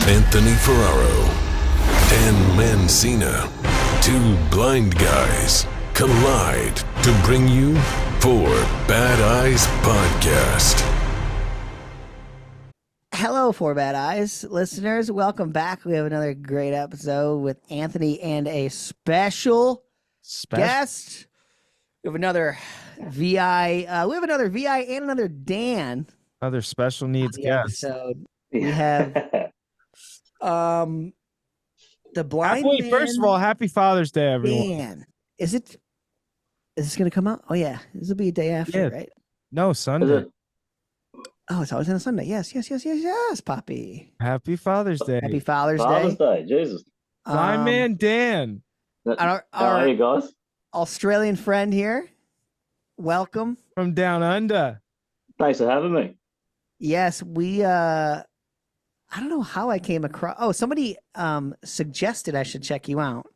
Anthony Ferraro, Dan Mancina. Two blind guys collide to bring you Four Bad Eyes Podcast. Hello, Four Bad Eyes listeners. Welcome back. We have another great episode with Anthony and a special guest. We have another VI. We have another VI and another Dan. Another special needs guest. Episode. We have the blind man. First of all, happy Father's Day, everyone. Dan. Is this going to come out? Oh, yeah. This will be a day after, right? No, Sunday. Oh, it's always on a Sunday. Yes, Poppy. Happy Father's Day. Happy Father's Day. Jesus. Blind man Dan. Our hey, guys. Australian friend here. Welcome. From down under. Thanks for having me. Yes, we I don't know how I came across. Oh, somebody suggested I should check you out.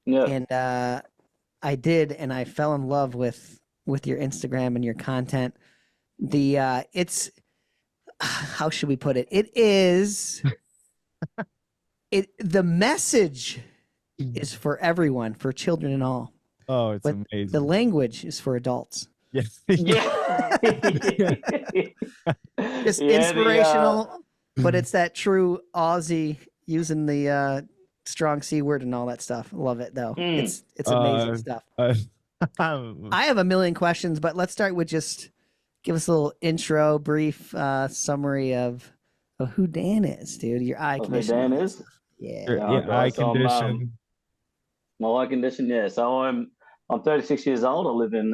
Yeah. And I did, and I fell in love with your Instagram and your content. It's how should we put it? It is the message is for everyone, for children and all. Oh, it's but amazing. The language is for adults. Yes. Yeah. Just inspirational, but it's that true Aussie using the strong C word and all that stuff. Love it though. It's amazing stuff. I have a million questions, but let's start with just give us a little intro, brief summary of who Dan is, dude. Your eye condition. Who Dan is? Yeah. Eye condition. My eye condition, yeah. So I'm 36 years old. I live in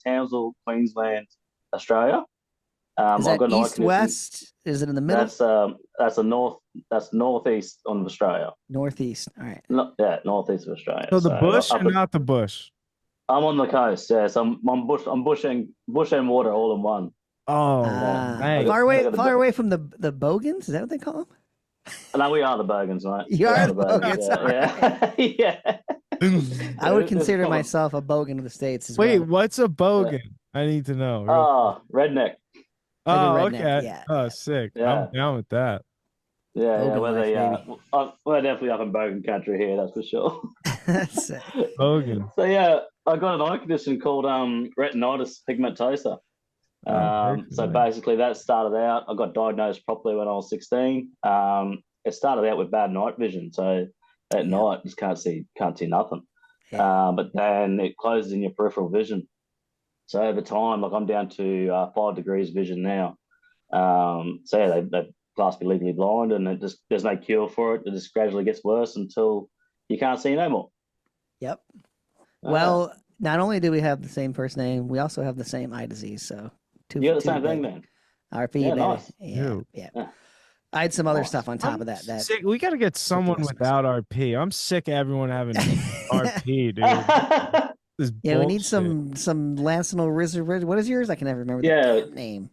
Townsville, Queensland, Australia. Is that east, west? Is it in the middle? That's northeast of Australia. Northeast. All right. Northeast of Australia. So the bush or not the bush? I'm on the coast, yeah. So I'm bush and water all in one. Oh, nice. Far away from the Bogans? Is that what they call them? No, we are the Bogans, right? You are the Bogans. Yeah. I would consider myself a Bogan of the States as Wait, well. what's a Bogan? I need to know. Redneck. Oh, redneck, okay. Yeah. Oh, sick. Yeah. I'm down with that. Yeah, we're definitely up in Bogan country here, that's for sure. That's it. Bogan. So yeah, I got an eye condition called retinitis pigmentosa. So basically that started out, I got diagnosed properly when I was 16. It started out with bad night vision, so at night just can't see nothing. Yeah. But then it closes in your peripheral vision. So over time, like I'm down to 5 degrees vision now. So yeah, they class me legally blind, and there's no cure for it. It just gradually gets worse until you can't see no more. Yep. Well, not only do we have the same first name, we also have the same eye disease. So you're the same thing then. RP, yeah, baby. nice. Yeah. I had some other stuff on top of that. Sick. We got to get someone without RP. I'm sick of everyone having RP, dude. Yeah, we need some lancinol rizard. What is yours? I can never remember the name.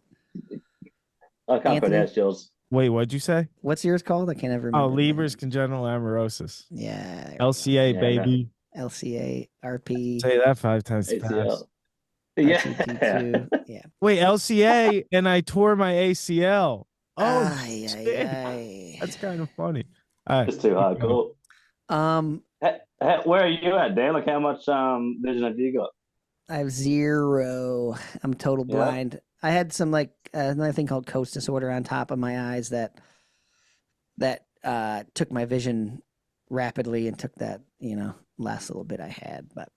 I can't pronounce yours. Wait, what'd you say? What's yours called? I can't ever remember. Oh, Leber's congenital amaurosis. Yeah. LCA, baby. LCA, RP. Say that 5 times fast. Yeah. Yeah. Wait, LCA, and I tore my ACL. Oh, that's kind of funny. It's too hardcore. Where are you at, Dan? Like, how much vision have you got? I have 0. I'm total blind. I had some another thing called coast disorder on top of my eyes that took my vision rapidly and took that last little bit I had. But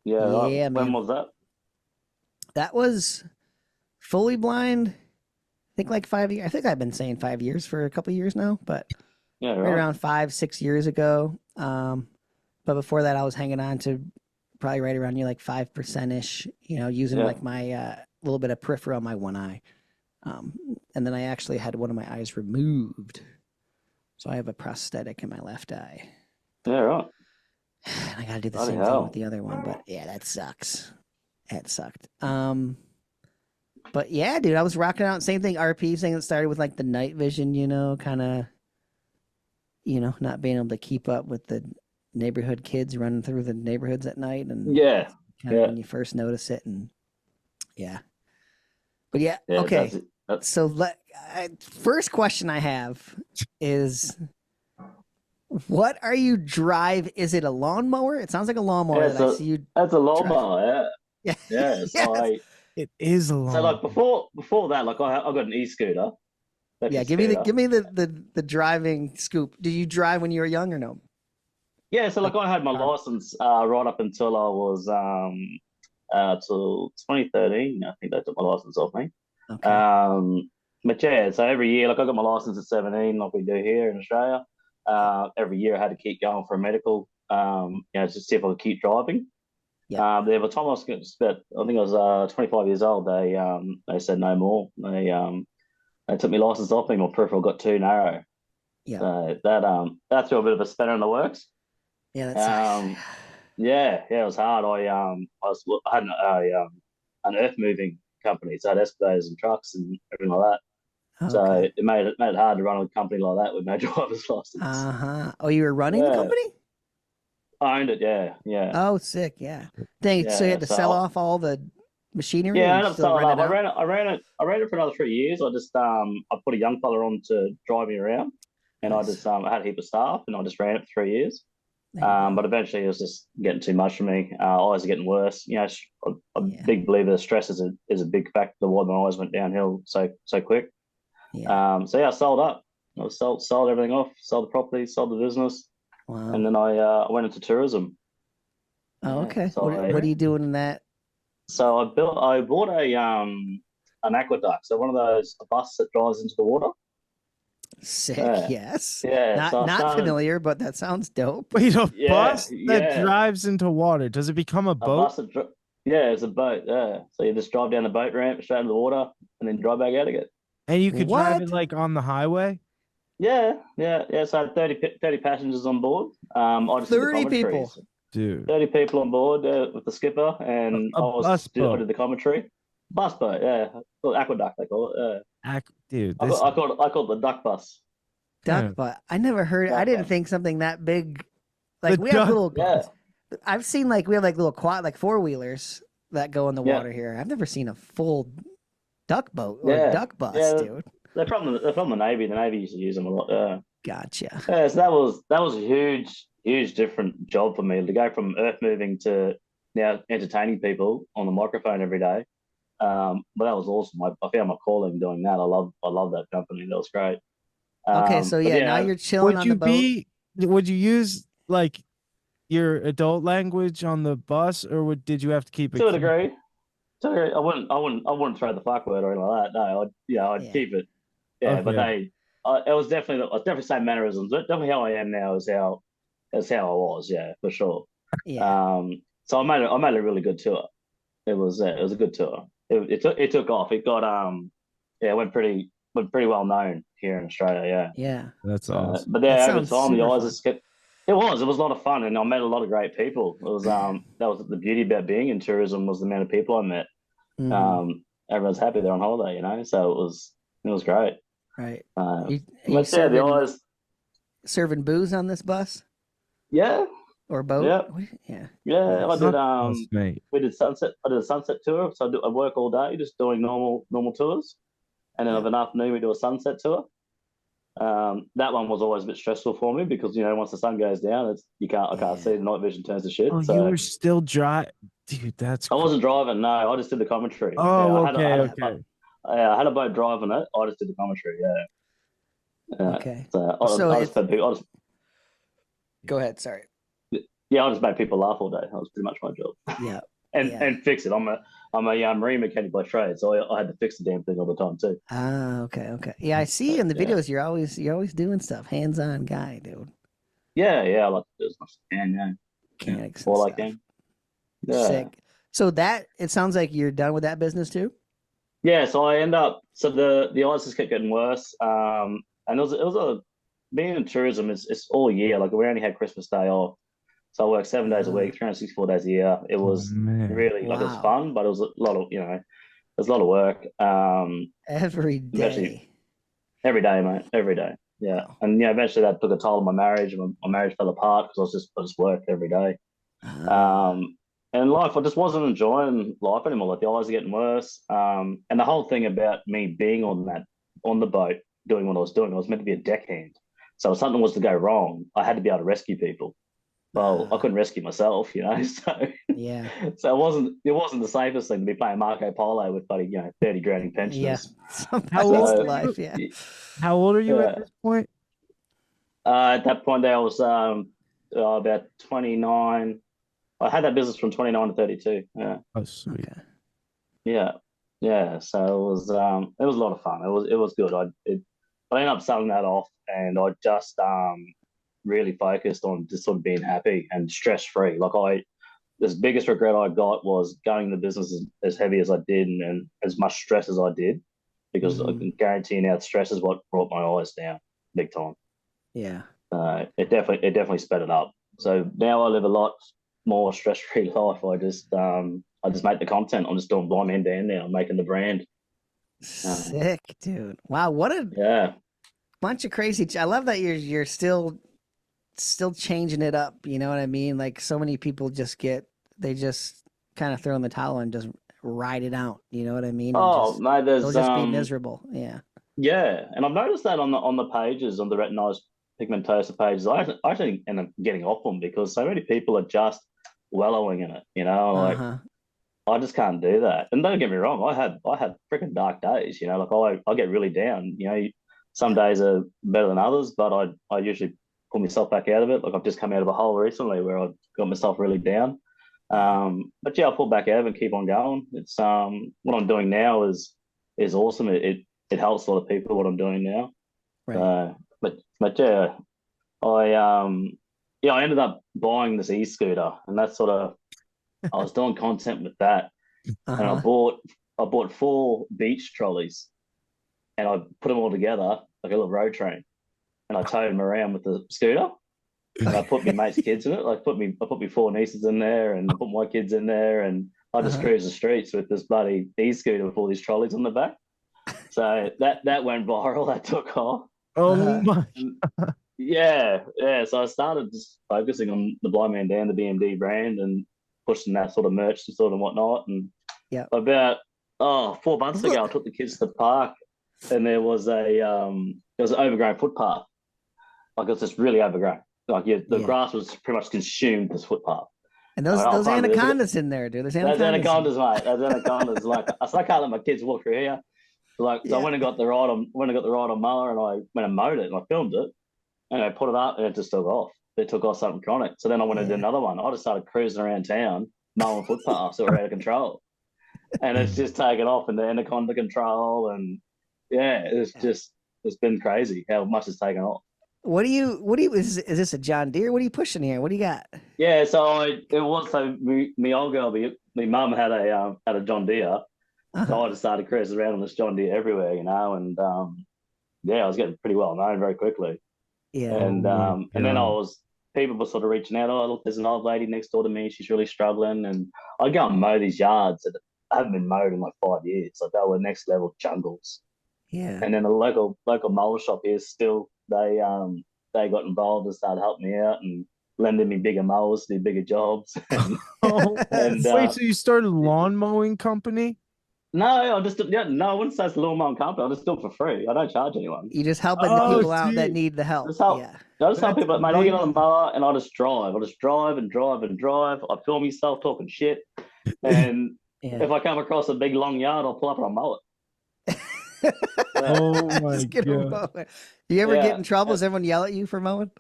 when was that? That was fully blind. I think 5 years. I think I've been saying 5 years for a couple of years now, but right around 5-6 years ago. But before that, I was hanging on to probably right around 5% ish. Using my little bit of peripheral on my one eye, and then I actually had one of my eyes removed, so I have a prosthetic in my left eye. Yeah, right. I got to do the same thing with the other one, but yeah, that sucks. That sucked. But yeah, dude, I was rocking out. Same thing. RP thing that started with the night vision, kind of, not being able to keep up with the neighborhood kids running through the neighborhoods at night, and when you first notice it, and but okay. So first question I have is, what are you drive? Is it a lawnmower? It sounds like a lawnmower. Yeah, that's a lawnmower. Yeah. Yeah. So it is a lawnmower. So like before that, like I got an e-scooter. Yeah, give me the driving scoop. Did you drive when you were young or no? Yeah, so like I had my license right up until I was till 2013. I think they took my license off me. Okay. But yeah, so every year, like I got my license at 17, like we do here in Australia. Every year I had to keep going for a medical, just to see if I could keep driving. Yeah. By the time I was about, I think I was 25 years old, they said no more. They took my license off me. My peripheral got too narrow. Yeah. So that threw a bit of a spanner in the works. Yeah, that's it was hard. I had an earth moving company, so I had excavators and trucks and everything like that. Okay. So it made it hard to run a company like that with no driver's license. Oh, you were running the company? I owned it. Yeah. Oh, sick. Yeah. So you had to sell off all the machinery. Yeah, I ended up selling it up. I ran it for another 3 years. I just I put a young fella on to drive me around, and nice. I just I had a heap of staff, and I just ran it for 3 years. But eventually, it was just getting too much for me. Eyes are getting worse. You know, I'm a big believer that stress is a big factor why my eyes went downhill so quick. Yeah. I sold up. I sold everything off. Sold the property. Sold the business. Wow. And then I went into tourism. Oh, okay. So what are you doing in that? So I bought an aqueduct. So one of those, a bus that drives into the water. Sick, yes. Yeah. Not familiar, but that sounds dope. Wait, a bus that drives into water. Does it become a boat? It's a boat, yeah. So you just drive down the boat ramp, straight into the water, and then drive back out again. And you could drive it like on the highway? Yeah. So I had 30 passengers on board. I just 30 people. Dude. 30 people on board with the skipper, and I did the commentary. Bus boat, yeah. Aqueduct, they call it. Yeah. Dude, I call it the duck bus. Duck bus. I never heard it. I didn't think something that big. Like we have little. Yeah. I've seen we have little four wheelers that go in the water here. I've never seen a full duck boat or duck bus, dude. They're from the Navy. The Navy used to use them a lot. Gotcha. Yeah, so that was a huge different job for me to go from earth moving to now entertaining people on the microphone every day. But that was awesome. I found my calling doing that. I love that company. That was great. Okay, so now you're chilling on the boat. Would you use your adult language on the bus, or did you have to keep it? To a degree. I wouldn't throw the fuck word or anything like that. No, I'd keep it. Yeah, okay. But it was definitely the same mannerisms. Definitely how I am now is how I was. Yeah, for sure. Yeah. So I made a really good tour. It was a good tour. It took off. It got went pretty well known here in Australia. Yeah. That's awesome. But over time the eyes just kept. It was a lot of fun, and I met a lot of great people. It was that was the beauty about being in tourism, was the amount of people I met. Mm-hmm. Everyone's happy they're on holiday, so it was great. Right. The eyes serving booze on this bus. Yeah. Or boat. Yeah. I did. We did sunset. I did a sunset tour, so I work all day just doing normal tours, and then of an afternoon we do a sunset tour. That one was always a bit stressful for me because once the sun goes down, I can't see. The night vision turns to shit. Oh, so you were still driving, dude. I wasn't driving. No, I just did the commentary. Oh, okay. I had a boat driving it. I just did the commentary. Yeah. Okay. So Go ahead. Sorry. Yeah, I just made people laugh all day. That was pretty much my job. Yeah. and fix it. I'm a marine mechanic by trade, so I had to fix the damn thing all the time too. Ah, okay. Yeah, I see in the videos you're always doing stuff. Hands-on guy, dude. Yeah, I like to do as much as I can. Yeah. Mechanics. All I can. Yeah. Sick. So it sounds like you're done with that business too. Yeah, so I end up. So the eyes just kept getting worse. And it was being in tourism is all year. Like we only had Christmas Day off. So I worked 7 days a week, 364 days a year. It was really it was fun, but it was a lot of there's a lot of work. Every day. Every day, mate. Every day. Yeah. And eventually that took a toll on my marriage. My marriage fell apart because I just worked every day. And life, I just wasn't enjoying life anymore. Like the eyes are getting worse. And the whole thing about me being on on the boat doing what I was doing. I was meant to be a deckhand. So if something was to go wrong, I had to be able to rescue people. Well, I couldn't rescue myself, So yeah. So it wasn't the safest thing to be playing Marco Polo with 30 grand pensioners. Yeah. How old life? Yeah. How old are you at this point? At that point, there I was about 29. I had that business from 29 to 32. Yeah. Oh, sweet. Okay. Yeah. So it was a lot of fun. It was good. I ended up selling that off, and I just really focused on just sort of being happy and stress free. This biggest regret I got was going the business as heavy as I did and as much stress as I did, because I can guarantee now stress is what brought my eyes down big time. Yeah. It definitely sped it up. So now I live a lot more stress free life. I just make the content. I'm just doing Blind Man Dan now. I'm making the brand. Sick, dude. Wow, what a bunch of crazy. I love that you're still changing it up. You know what I mean? Like, so many people just kind of throw in the towel and just ride it out. You know what I mean? Mate, they'll just be miserable. Yeah. Yeah, and I've noticed that on the pages, on the retinosis pigmentosa pages, I actually end up getting off them because so many people are just wallowing in it. I just can't do that. And don't get me wrong, I had freaking dark days. I get really down. Some days are better than others, but I usually pull myself back out of it. Like, I've just come out of a hole recently where I got myself really down. But yeah, I'll pull back out and keep on going. It's what I'm doing now is awesome. It helps a lot of people what I'm doing now. Right. But yeah, I ended up buying this e-scooter, and that's sort of, I was doing content with that, and I bought 4 beach trolleys, and I put them all together like a little road train, and I towed them around with the scooter, and I put my mate's kids in it. I put my 4 nieces in there, and put my kids in there, and I just cruise the streets with this bloody e-scooter with all these trolleys on the back. So that went viral. That took off. Oh my! Yeah. So I started just focusing on the Blind Man Dan, the BMD brand, and pushing that sort of merch and sort of whatnot. And about 4 months ago, I took the kids to the park, and there was an overgrown footpath. Like, it was just really overgrown. Like, the grass was pretty much consumed this footpath. And those anacondas in there, dude. There's anacondas, mate. There's anacondas. I can't let my kids walk through here. So I went and got the ride on mower, and I went and mowed it, and I filmed it, and I put it up, and it just took off. It took off something chronic. So then I went and did another one. I just started cruising around town, mowing footpaths that were out of control, and it's just taken off, and the anaconda control, and it's been crazy how much it's taken off. What do you is this a John Deere? What are you pushing here? What do you got? Yeah, so my old girl, my mum had a John Deere. So I just started cruising around on this John Deere everywhere, and I was getting pretty well known very quickly. Yeah. And then people were sort of reaching out, oh, look, there's an old lady next door to me, she's really struggling. And I'd go and mow these yards that haven't been mowed in like 5 years. Like, they were next level jungles. Yeah. And then the local mower shop here still, they got involved and started helping me out and lending me bigger mowers to do bigger jobs. Wait, so you started a lawn mowing company? No, I wouldn't say it's a lawn mowing company. I just do it for free. I don't charge anyone. You just helping the people out that need the help. I just help people, mate. I get on the mower and I just drive. I just drive and drive and drive. I film myself talking shit. And if I come across a big long yard, I'll pull up and I'll mow it. Oh my God. You ever get in trouble? Does everyone yell at you for mowing?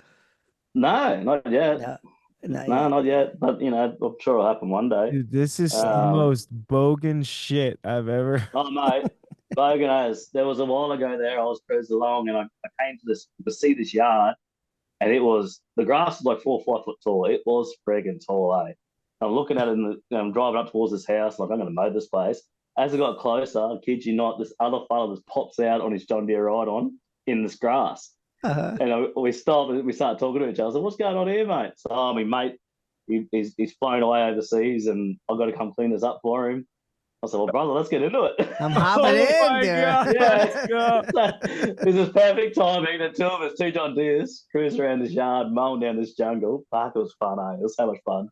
No, not yet. No, not yet. But I'm sure it'll happen one day. Dude, this is the most bogan shit I've ever. Oh, mate, bogan as. There was a while ago there. I was cruising along, and I came to see this yard, and the grass was like 4 or 5 foot tall. It was friggin' tall, eh? I'm looking at it, and I'm driving up towards this house, like, I'm going to mow this place. As I got closer, I kid you not, this other fella just pops out on his John Deere ride-on in this grass. And we stopped and we started talking to each other. I was like, what's going on here, mate? So, my mate, he's flown away overseas, and I've got to come clean this up for him. I said, well, brother, let's get into it. I'm hopping in, dude. This is perfect timing. The two of us, 2 John Deeres, cruise around this yard, mowing down this jungle. Fuck, it was fun, eh? It was so much fun.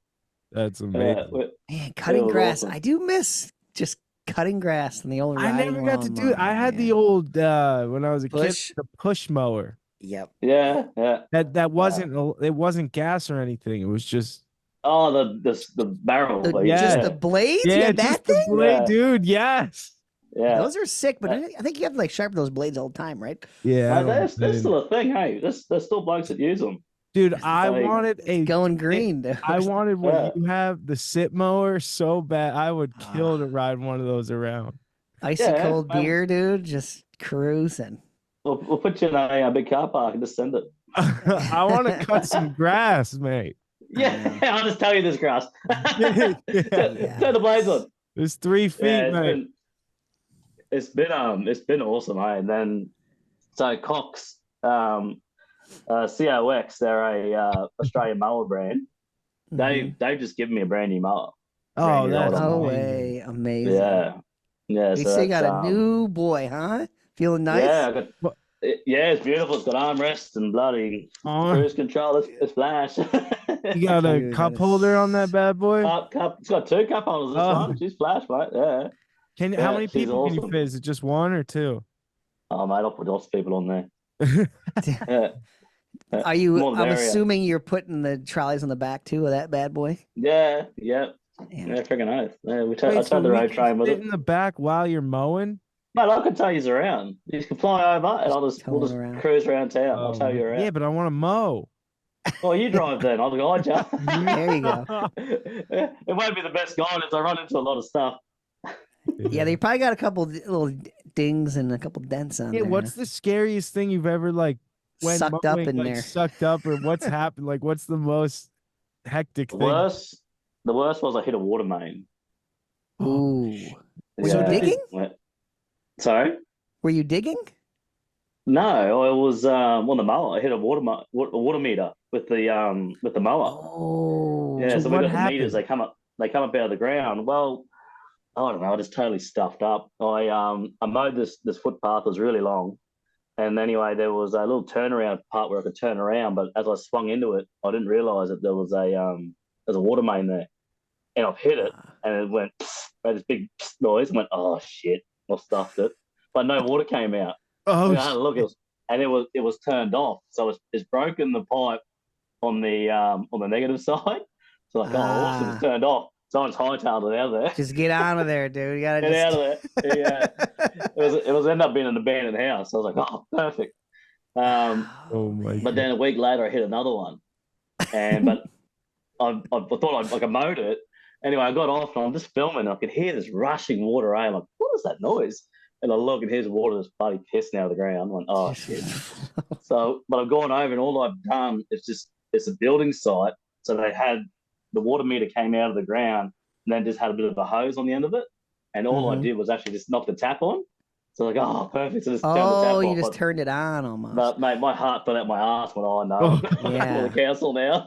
That's amazing. Man, cutting grass. Awesome. I do miss just cutting grass and the old. I never got to do it. I had the old when I was a kid, the push mower. Yep. Yeah. That wasn't it wasn't gas or anything. It was just the barrel. Just the blades. Yeah, that thing. The blade, dude. Yes. Yeah, those are sick, but I think you have to like sharpen those blades all the time, right? Yeah, that's still a thing. Hey, there's still blokes that use them. Dude, I wanted going green. Dude. I wanted what you have, the sit mower, so bad. I would kill to ride one of those around. Icy cold beer, dude, just cruising. We'll put you in a big car park and just send it. I want to cut some grass, mate. Yeah, I'll just tell you this grass. Turn the blades on. It's 3 feet, mate. It's been awesome, hey. And then so Cox, COX, they're a Australian mower brand. They've just given me a brand new mower. Oh, that's amazing. Yeah. You so you got a new boy, huh? Feeling nice? Yeah, it's beautiful. It's got armrests and bloody cruise control. It's flash. You got a cup holder on that bad boy? It's got 2 cup holders. This one. She's flash, mate. Yeah. How many people can you fit? Is it just 1 or 2? Oh, mate, I'll put lots of people on there. Yeah. Are you? I'm assuming you're putting the trolleys on the back too of that bad boy. Yeah. Freaking oath. Yeah, I tried the road train with it in the back while you're mowing. Mate, I can tell you around. You can fly over, and we'll just cruise around town. I'll tell you around. Yeah, but I want to mow. Well, you drive then. I'll guide you. There you go. It won't be the best guidance. I run into a lot of stuff. Yeah, they probably got a couple little dings and a couple dents on there. Yeah, what's the scariest thing you've ever sucked up in there? Sucked up, or what's happened? Like, what's the most hectic thing? The worst was I hit a water main. Ooh. Were you digging? Sorry? Were you digging? No, I was on the mower. I hit a water meter with the mower. Oh. Yeah, so we got the meters. They come up out of the ground. Well, I don't know. I just totally stuffed up. I mowed this footpath. It was really long. And anyway, there was a little turnaround part where I could turn around. But as I swung into it, I didn't realise that there was a water main there. And I've hit it, and it went, made this big noise. I went, oh shit! I stuffed it, but no water came out. Oh, I had a look, it was turned off, so it's broken the pipe on the negative side. So awesome, it's turned off. So I just hightailed it out of there. Just get out of there, dude. You gotta get out of there. Yeah, it was ended up being an abandoned house. I was like, oh, perfect. Oh my! But then a week later, I hit another one, but I thought I mowed it. Anyway, I got off and I'm just filming and I could hear this rushing water. I'm like, what is that noise? And I look and here's water that's bloody pissing out of the ground. I'm like, oh shit. But I've gone over and all I've done is it's a building site. So they had the water meter came out of the ground and then just had a bit of a hose on the end of it. And all I did was actually just knock the tap on. So like, oh, perfect. So just turned the tap off. You just turned it on almost. But mate, my heart fell out my ass when I know. I'm the council now.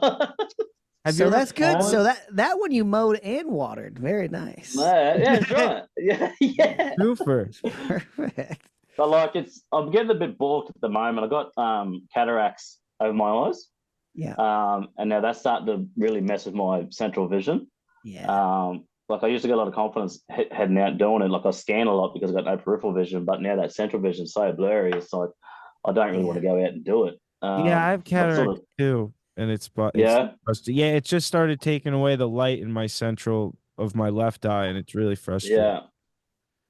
So that's good. So that one you mowed and watered. Very nice. Yeah, that's right. Yeah. Super. Perfect. But I'm getting a bit balked at the moment. I got cataracts over my eyes. Yeah. And now that's starting to really mess with my central vision. Yeah. I used to get a lot of confidence heading out doing it. Like I scan a lot because I got no peripheral vision, but now that central vision is so blurry, it's like I don't really want to go out and do it. Yeah, I have cataracts too. And it just started taking away the light in my central of my left eye, and it's really frustrating.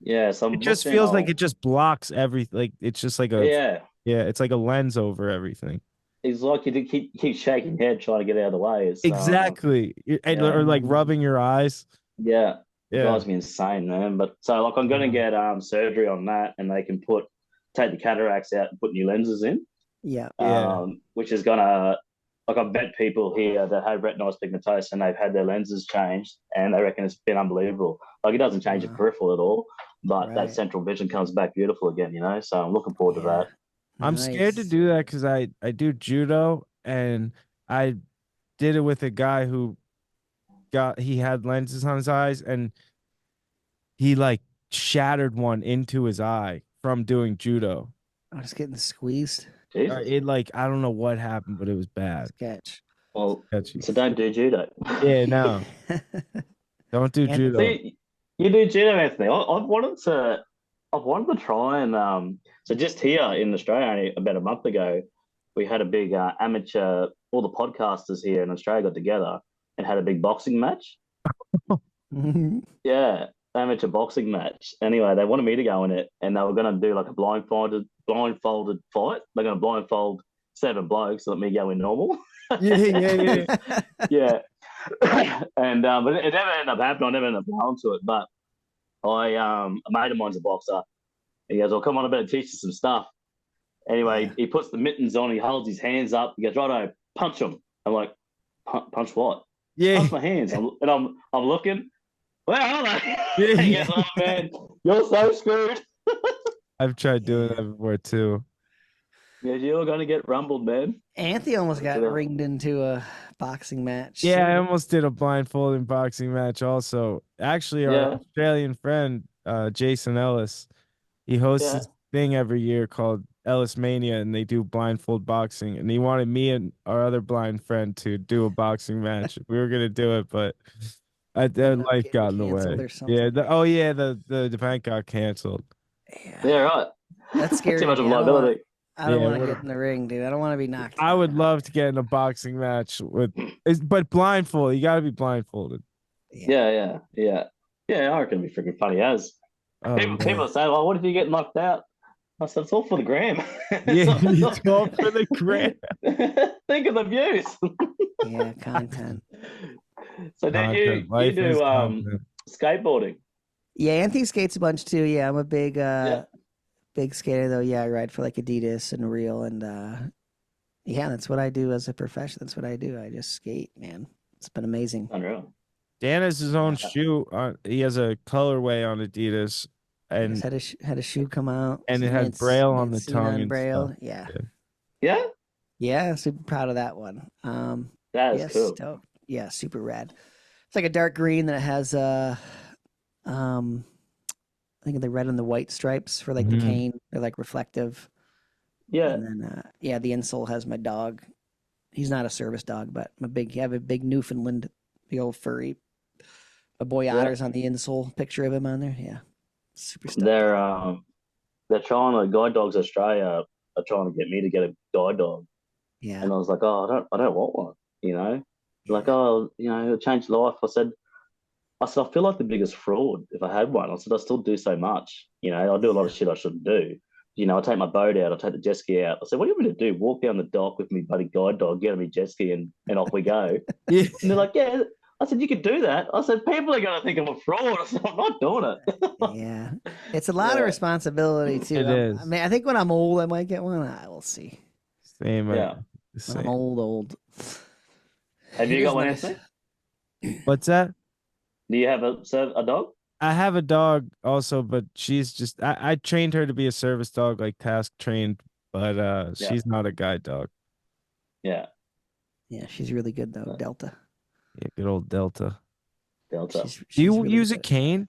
Yeah. So it just feels like it just blocks everything. Like it's just like it's like a lens over everything. It's like you keep shaking your head trying to get out of the way. It's, exactly, or like rubbing your eyes. Yeah, it drives me insane, man. But so I'm going to get surgery on that, and they can take the cataracts out and put new lenses in. Yeah. Which is gonna. I've met people here that have retinitis pigmentosa and they've had their lenses changed and they reckon it's been unbelievable. Like it doesn't change your peripheral at all, but that central vision comes back beautiful again, So I'm looking forward to that. I'm scared to do that because I do judo and I did it with a guy who he had lenses on his eyes and he shattered one into his eye from doing judo. I was getting squeezed. It I don't know what happened, but it was bad. Sketch. Well, so don't do judo. Yeah, no. Don't do judo. See, You do judo, Anthony. I've wanted to try and so just here in Australia, only about a month ago, we had a big amateur. All the podcasters here in Australia got together and had a big boxing match. Yeah, amateur boxing match. Anyway, they wanted me to go in it, and they were going to do like a blindfolded fight. They're going to blindfold 7 blokes, let me go in normal. Yeah. Yeah. And but it never ended up happening. I never ended up going to it. But a mate of mine's a boxer. He goes, "Oh, come on, I better teach you some stuff." Anyway, he puts the mittens on. He holds his hands up. He goes, "Righto, punch him." I'm like, "Punch what?" Yeah. Punch my hands. I'm looking. Where are they? Yeah. He goes, "Oh man, you're so screwed." I've tried doing that before too. Yeah, you're gonna get rumbled, man. Anthony almost got ringed into a boxing match. Yeah, I almost did a blindfolded boxing match also. Actually, our Australian friend, Jason Ellis, he hosts this thing every year called Ellis Mania, and they do blindfold boxing. And he wanted me and our other blind friend to do a boxing match. We were gonna do it, but life got in the way. Yeah, the event got canceled. Yeah, right. That's scary. Too much of liability. I don't want to get in the ring, dude. I don't want to be knocked. I would love to get in a boxing match but blindfolded. You got to be blindfolded. Yeah. I reckon it'd be freaking funny as. People say, "Well, what if you get knocked out?" I said, "It's all for the gram." Yeah, it's all for the gram. Think of the views. Yeah, content. So then you do skateboarding. Yeah, Anthony skates a bunch too. Yeah, I'm a big big skater though. Yeah, I ride for like Adidas and Real, and that's what I do as a profession. That's what I do. I just skate, man. It's been amazing. Unreal. Dan has his own shoe. He has a colorway on Adidas, and had a shoe come out, and it had Braille on the tongue. And Braille, stuff. Yeah. Super proud of that one. That is cool. Stoked. Yeah, super rad. It's like a dark green that has I think the red and the white stripes for like the cane. They're like reflective. Yeah. And then the insole has my dog. He's not a service dog, but I have a big Newfoundland, the old furry. A boy otter's on the insole. Picture of him on there. Yeah. Super stuff. They're trying to guide dogs Australia are trying to get me to get a guide dog. Yeah. And I was like, "Oh, I don't want one," you know? Like, "Oh, it'll change life." I said, I feel like the biggest fraud if I had one. I said, I still do so much. I do a lot of shit I shouldn't do. I take my boat out, I take the jet ski out. I said, "What do you want me to do? Walk down the dock with me buddy guide dog, get on my jet ski and off we go." Yeah. And they're like, "Yeah." I said, "You could do that." I said, "People are going to think I'm a fraud." I said, "I'm not doing it." Yeah. It's a lot of responsibility too. It is. I mean, I think when I'm old, I might get one. I will see. Same. Yeah. When I'm old. Have you got one, Anthony? What's that? Do you have a dog? I have a dog also, but she's just I trained her to be a service dog, like task trained, but she's not a guide dog. Yeah. Yeah, she's really good though. Delta. Yeah, good old Delta. She's do you really use good. a cane?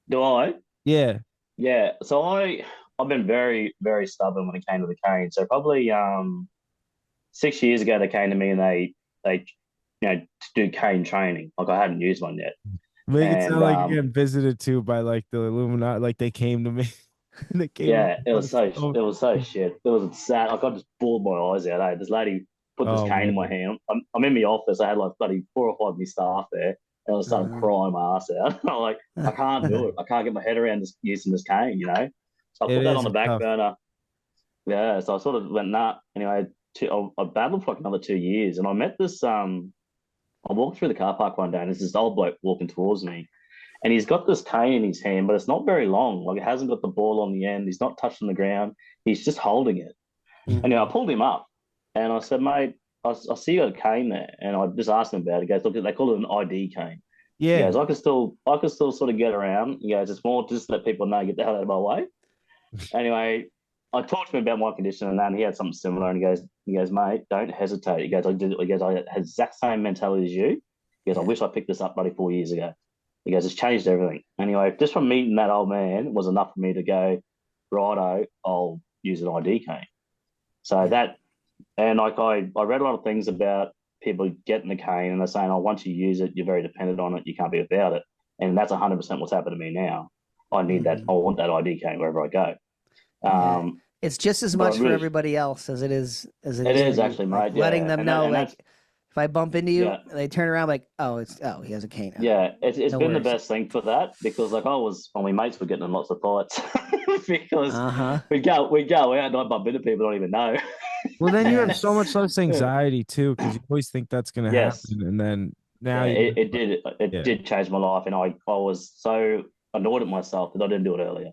Do I? Yeah. Yeah. So I've been very, very stubborn when it came to the cane. So probably 6 years ago they came to me and they to do cane training. Like I hadn't used one yet. Make it sound like you're getting visited too by like the Illuminati, like they came to me. It was so shit. It was sad. Like I just bawled my eyes out. Hey, this lady put this cane in my hand. I'm in my office. I had like bloody 4 or 5 of my staff there, and I started crying my ass out. I'm like, I can't do it. I can't get my head around just using this cane, So I put that on the back burner. Yeah, so I sort of went nah. Anyway, I battled for like another 2 years, and I met this. I walked through the car park one day, and there's this old bloke walking towards me, and he's got this cane in his hand, but it's not very long. Like it hasn't got the ball on the end. He's not touching the ground. He's just holding it. Anyway, I pulled him up, and I said, "Mate, I see you got a cane there," and I just asked him about it. He goes, "Look, they call it an ID cane." Yeah. He goes, I can still sort of get around. He goes, "It's more just to let people know, get the hell out of my way." Anyway, I talked to him about my condition and that, and he had something similar. And he goes, "Mate, don't hesitate." He goes, "I had the exact same mentality as you." He goes, "I wish I picked this up bloody 4 years ago." He goes, "It's changed everything." Anyway, just from meeting that old man was enough for me to go, righto, I'll use an ID cane. So that, and like I read a lot of things about people getting the cane, and they're saying, "Oh, once you use it, you're very dependent on it. You can't be without it." and that's 100% what's happened to me now. I need that. I want that ID cane wherever I go. Yeah. It's just as much for everybody else as it is. It is actually, mate. Like, letting them know, like, if I bump into you, they turn around like, oh, he has a cane. Yeah, it's no been worries. The best thing for that, because like my mates were getting in lots of fights because we'd go out and I'd bump into people I don't even know. Well, then you have so much less anxiety too, because you always think that's going to happen, and then now it did change my life, and I was so annoyed at myself that I didn't do it earlier.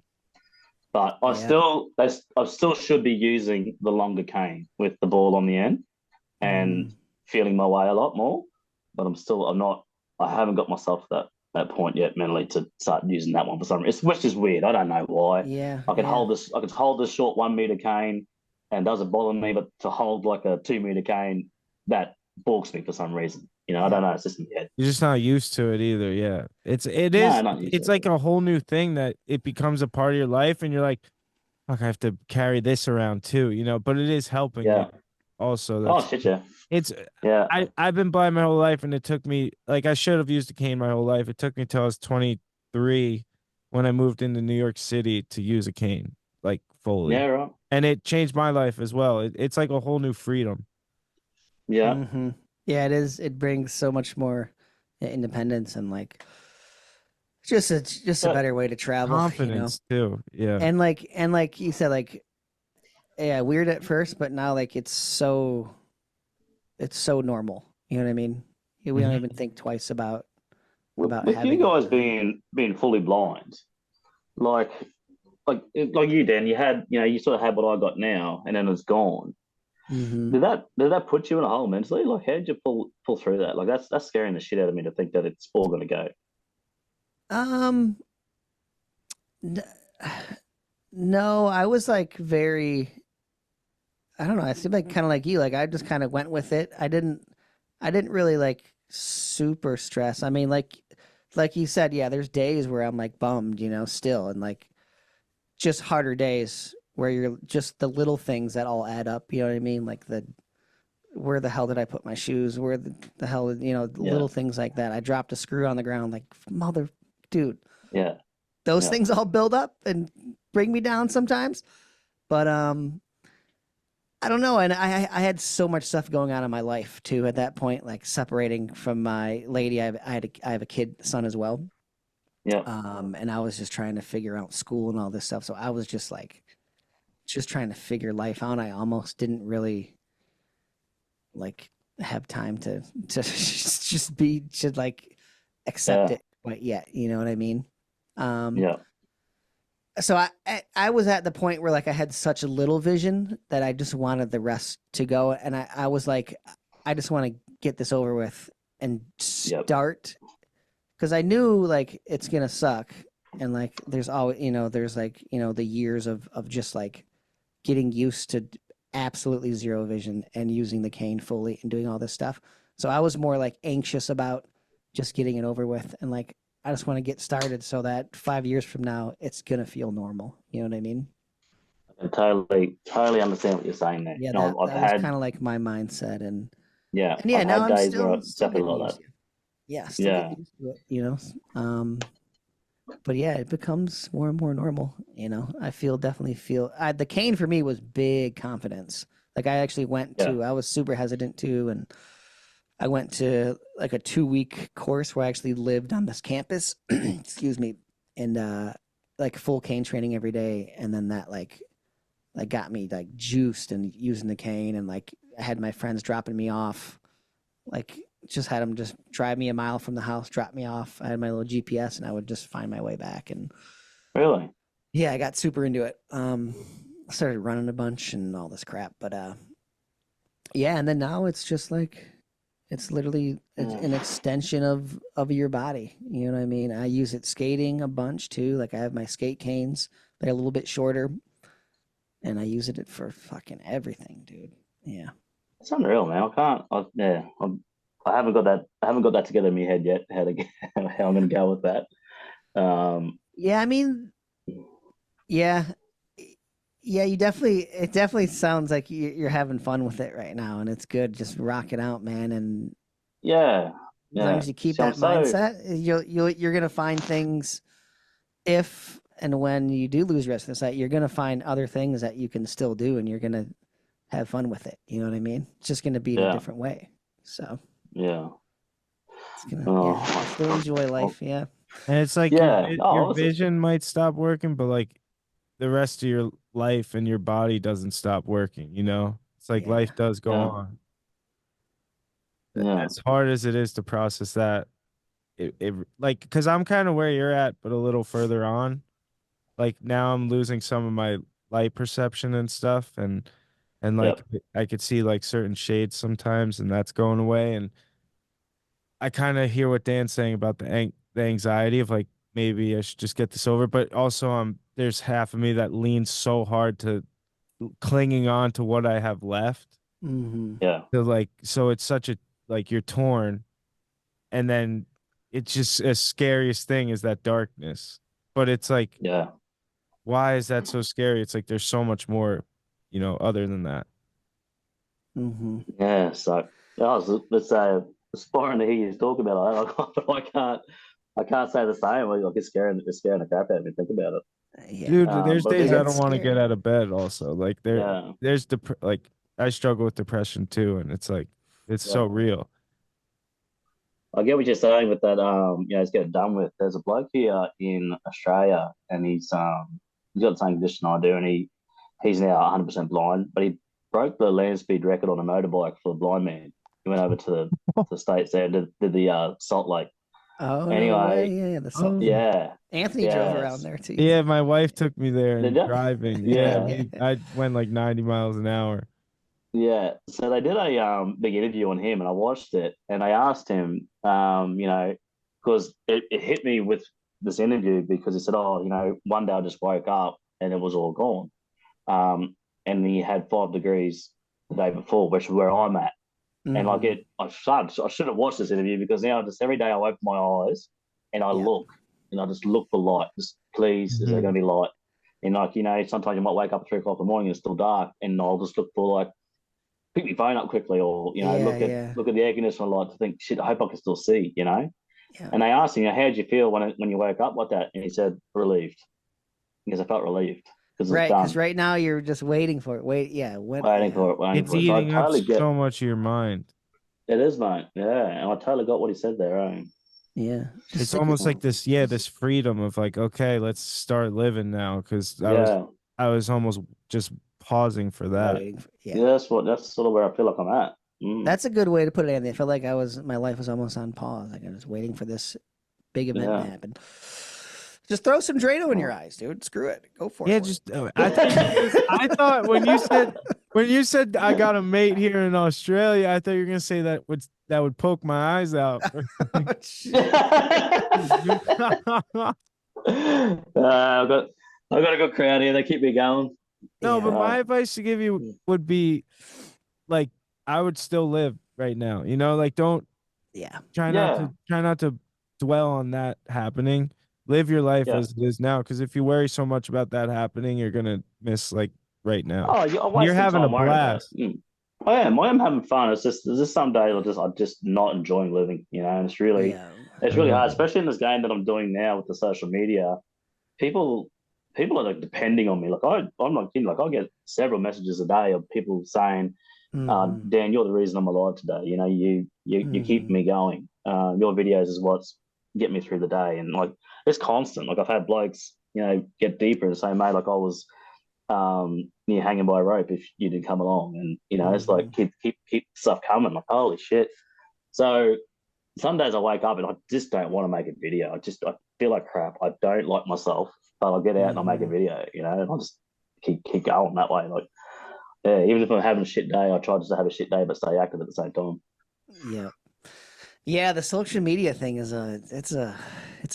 But I still should be using the longer cane with the ball on the end and feeling my way a lot more. But I haven't got myself to that point yet mentally to start using that one for some reason, which is weird. I don't know why. Yeah. I can hold this short 1 meter cane and doesn't bother me, but to hold like a 2 meter cane, that balks me for some reason. You know, I don't know. It's just in the head. You're just not used to it either. Yeah. It's like a whole new thing that it becomes a part of your life, and you're like, fuck, I have to carry this around too, you know, but it is helping you also. I've been blind my whole life, and it took me, like, I should have used a cane my whole life. It took me till I was 23 when I moved into New York City to use a cane, like, fully. Yeah, right. And it changed my life as well. It's like a whole new freedom. Yeah. Mm-hmm. Yeah, it is. It brings so much more independence and like just a better way to travel. Confidence too. Yeah. And like you said, like, yeah, weird at first, but now like it's so normal. You know what I mean? We don't even think twice about with you guys being fully blind, like you, Dan. You sort of had what I got now, and then it's gone. Mm-hmm. Did that put you in a hole mentally? Like, how did you pull through that? Like, that's scaring the shit out of me to think that it's all going to go. No, I was like I don't know. I seem like kind of like you. Like, I just kind of went with it. I didn't really like super stress. I mean, like you said, yeah, there's days where I'm like bummed, still, and like just harder days where you're just the little things that all add up. You know what I mean? Like where the hell did I put my shoes? Where the hell, little things like that. I dropped a screw on the ground, like, mother, dude. Yeah. Those things all build up and bring me down sometimes. But I don't know. And I had so much stuff going on in my life too at that point, like separating from my lady. I have a son as well. Yeah. And I was just trying to figure out school and all this stuff. So I was just trying to figure life out. I almost didn't really like have time to just like accept it quite yet. You know what I mean? So I was at the point where like I had such a little vision that I just wanted the rest to go. And I was like, I just want to get this over with and start. Cause I knew like it's going to suck. And like, there's always, there's like, the years of just like getting used to absolutely zero vision and using the cane fully and doing all this stuff. So I was more like anxious about just getting it over with. And like, I just want to get started so that 5 years from now, it's going to feel normal. You know what I mean? I totally understand what you're saying there. Yeah, that was kind of like my mindset. And now I'm still getting used to it. Yeah, still getting used to it, But yeah, it becomes more and more normal. I definitely feel the cane for me was big confidence. Like I actually I was super hesitant too. And I went to like a 2-week course where I actually lived on this campus, excuse me, and like full cane training every day. And then that like got me like juiced and using the cane. And like I had my friends dropping me off, like just had them just drive me a mile from the house, drop me off. I had my little GPS and I would just find my way back. And really? Yeah, I got super into it. I started running a bunch and all this crap, but yeah. And then now it's just like, it's literally an extension of your body. You know what I mean? I use it skating a bunch too. Like I have my skate canes. They're a little bit shorter. And I use it for fucking everything, dude. Yeah. It's unreal, man. I haven't got that together in my head yet, how I'm going to go with that. Yeah, I mean, yeah, it definitely sounds like you're having fun with it right now, and it's good. Just rock it out, man. And yeah, As long as you keep that mindset, you're gonna find things. If and when you do lose rest in the sight, you're gonna find other things that you can still do, and you're gonna have fun with it. You know what I mean? It's just gonna be in a different way. So it's gonna still enjoy life. Yeah. And it's like your vision might stop working, but like the rest of your life and your body doesn't stop working. You know, it's like life does go on. As hard as it is to process that, it like, because I'm kind of where you're at, but a little further on. Like now I'm losing some of my light perception and stuff, and like I could see like certain shades sometimes, and that's going away. And I kind of hear what Dan's saying about the anxiety of like, maybe I should just get this over. But also there's half of me that leans so hard to clinging on to what I have left. So it's such a, like, you're torn, and then it's just as scariest thing is that darkness. But it's like, why is that so scary? It's like there's so much more, you know, other than that. Yeah, so let's say it's boring to hear you talk about it. I can't say the same. Like, it's scaring the crap out of me. Think about it. Dude, there's days I don't want to get out of bed. Also, like there's like I struggle with depression too, and it's like it's so real. I get what you're saying with that. It's getting done with. There's a bloke here in Australia, and he's got the same condition I do, and he's now 100% blind, but he broke the land speed record on a motorbike for a blind man. He went over to the States there, did the Salt Lake. Oh, anyway, the Salt. Anthony drove around there too. Yeah, my wife took me there and driving. I went like 90 miles an hour. Yeah, so they did a big interview on him, and I watched it, and I asked him, because it hit me with this interview, because he said, one day I just woke up and it was all gone. And he had 5 degrees the day before, which is where I'm at. And I should have watched this interview, because now just every day I open my eyes and I look, and I just look for light. Just please, is there going to be light? And sometimes you might wake up at 3 o'clock in the morning and it's still dark, and I'll just look for like, pick my phone up quickly, or look at the air conditioner light to think, shit, I hope I can still see, And they asked him, how did you feel when you woke up like that? And he said, relieved. Because I felt relieved. Because right now you're just waiting for it. Waiting for it. It's eating up so much of your mind. It is, mate. Yeah, and I totally got what he said there. Right? Yeah, it's almost like this. Yeah, this freedom of like, okay, let's start living now. Because I was almost just pausing for that. That's sort of where I feel like I'm at. That's a good way to put it, Anthony. I feel like my life was almost on pause. Like I was waiting for this big event to happen. Just throw some Drano in your eyes, dude. Screw it. Go for it. Yeah, just I thought when you said I got a mate here in Australia, I thought you were gonna say that would poke my eyes out. I've got a good crowd here. They keep me going. No, but my advice to give you would be, like, I would still live right now. Like don't try not to dwell on that happening. Live your life as it is now, because if you worry so much about that happening, you're gonna miss like right now. Oh, you're having a blast. I am having fun. It's just some days I'm just not enjoying living, and it's really hard, especially in this game that I'm doing now with the social media. People are like depending on me. Like I'm not kidding. Like I get several messages a day of people saying, Dan, you're the reason I'm alive today. You keep me going. Your videos is what's get me through the day, and like it's constant. Like I've had blokes, get deeper and say, mate, like I was hanging by a rope if you didn't come along, and it's like keep stuff coming. Like holy shit. So some days I wake up and I just don't want to make a video. I feel like crap. I don't like myself, but I'll get out and I'll make a video, and I'll just keep going that way. Like even if I'm having a shit day, I try just to have a shit day but stay active at the same time. Yeah, the social media thing is it's a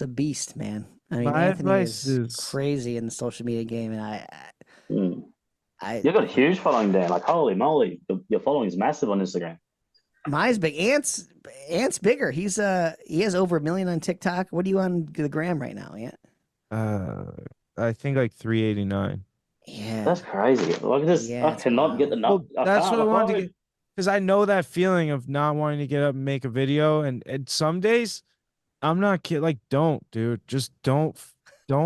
beast, man. I mean, Anthony is crazy in the social media game, and you've got a huge following, Dan. Like holy moly, your following is massive on Instagram. Mine's big. Ant's bigger. He has over 1 million on TikTok. What are you on the gram right now, Ant? I think like 389. Yeah, that's crazy. Like this, I cannot get the number. That's what I wanted to get. because I know that feeling of not wanting to get up and make a video. And some days, I'm not kidding. Like, don't, dude. Just don't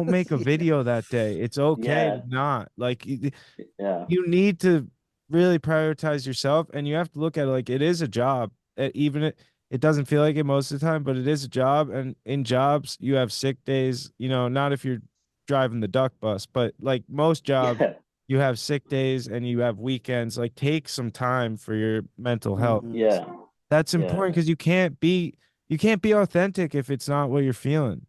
make a video that day. It's okay to not. Like, you need to really prioritize yourself, and you have to look at it like it is a job. Even it doesn't feel like it most of the time, but it is a job. And in jobs, you have sick days. You know, not if you're driving the duck bus, but like most jobs. You have sick days and you have weekends. Like, take some time for your mental health. Yeah. That's important because you can't be authentic if it's not what you're feeling.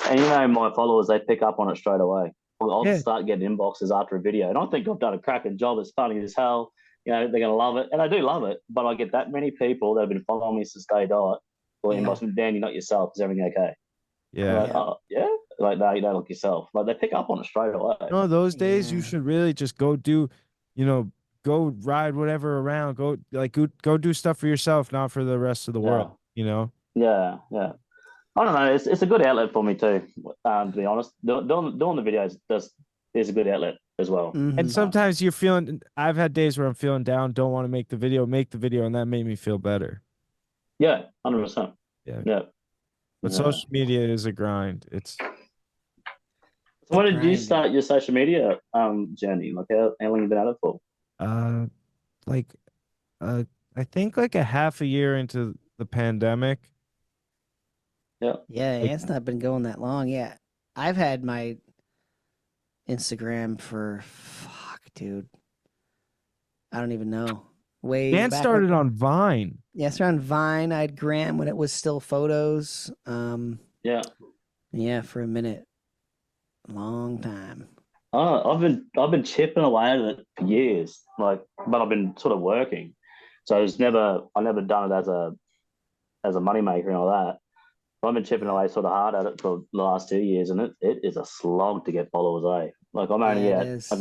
And my followers, they pick up on it straight away. I'll start getting inboxes after a video, and I think I've done a cracking job. It's funny as hell. They're gonna love it, and I do love it. But I get that many people that have been following me since day dot, or inbox me, Dan, you're not yourself. Is everything okay? Yeah. Like, oh, yeah. Like, no, you don't look yourself. Like, they pick up on it straight away. No, those days you should really just go do, go ride whatever around. Go do stuff for yourself, not for the rest of the world. Yeah. I don't know. It's a good outlet for me too. To be honest, doing the videos is a good outlet as well. Mm-hmm. And sometimes you're feeling. I've had days where I'm feeling down, don't want to make the video, and that made me feel better. Yeah, 100%. Yeah. But social media is a grind. It's. So when did you start your social media journey? Like, how long have you been at it for? I think like a half a year into the pandemic. Yeah. Yeah, it's not been going that long. Yeah. I've had my Instagram for dude. I don't even know. Dan started on Vine. Yeah, it's on Vine. I had Graham when it was still photos. Yeah, for a minute. Long time. Oh, I've been chipping away at it for years. Like, but I've been sort of working. So I never done it as a moneymaker and all that. I've been chipping away sort of hard at it for the last 2 years, and it is a slog to get followers, eh? Like, I'm only nowadays,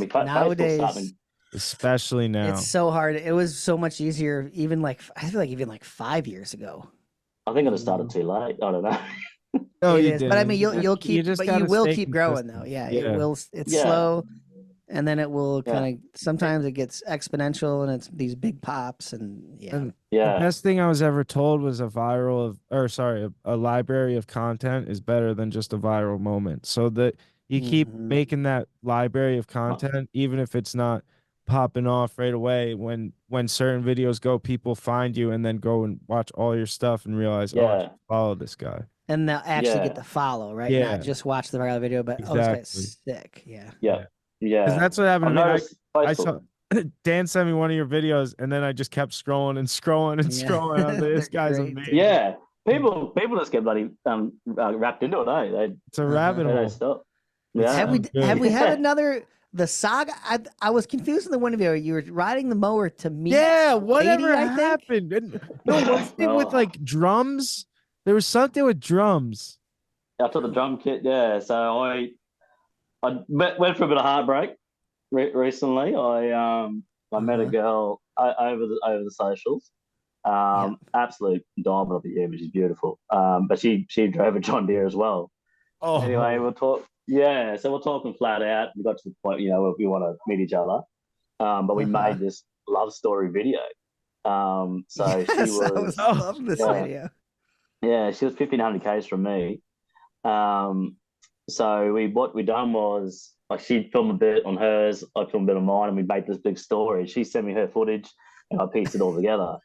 especially now. It's so hard. It was so much easier, I feel like 5 years ago. I think I just started too late. I don't know. No, it you is. didn't. But I mean, you will keep growing though. Yeah, yeah. it will. It's slow, and then it will kind of. Sometimes it gets exponential, and it's these big pops, and The best thing I was ever told was a library of content is better than just a viral moment. So that you keep making that library of content, even if it's not popping off right away. When certain videos go, people find you and then go and watch all your stuff and realize, I should follow this guy. And they'll actually get the follow, right? Yeah. Not just watch the viral video, but Exactly. this guy's sick. Yeah. Because that's what happened to me. I saw Dan sent me one of your videos, and then I just kept scrolling and scrolling and scrolling. I was like, this guy's amazing. Yeah, people just get bloody wrapped into it, eh? It's a rabbit hole. Stop. Yeah. Have we had another the saga? I was confused in the one video. You were riding the mower to meet. Yeah, whatever happened? Wasn't it with like drums? There was something with drums. I took the drum kit. Yeah, so I went for a bit of heartbreak recently. I met a girl over the socials. Absolute diamond of the year, which is beautiful. But she drove a John Deere as well. Oh. Anyway, we'll talk. Yeah, so we're talking flat out. We got to the point, where we want to meet each other. But we made this love story video. So she was. I love this video. Yeah, she was 1,500 k's from me. So what we done was, like, she'd film a bit on hers, I filmed a bit on mine, and we made this big story. She sent me her footage, and I pieced it all together.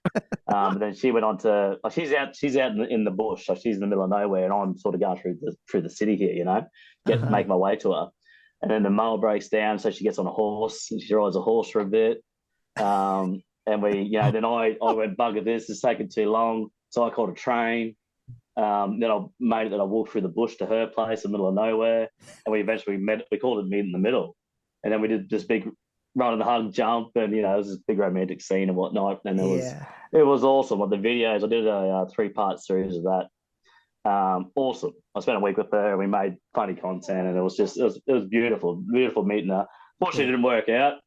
And then she went on to, like, she's out in the bush, so she's in the middle of nowhere, and I'm sort of going through the city here, make my way to her. And then the mower breaks down, so she gets on a horse, and she rides a horse for a bit. And we, then I went, bugger this, it's taking too long, so I called a train. Then I made it that I walked through the bush to her place in the middle of nowhere, and we eventually met. We called it Meet in the Middle, and then we did this big run and hug jump, and it was this big romantic scene and whatnot. And it was awesome. Like, the videos, I did a 3-part series of that. Awesome. I spent a week with her, and we made funny content, and it was beautiful meeting her. Fortunately, it didn't work out.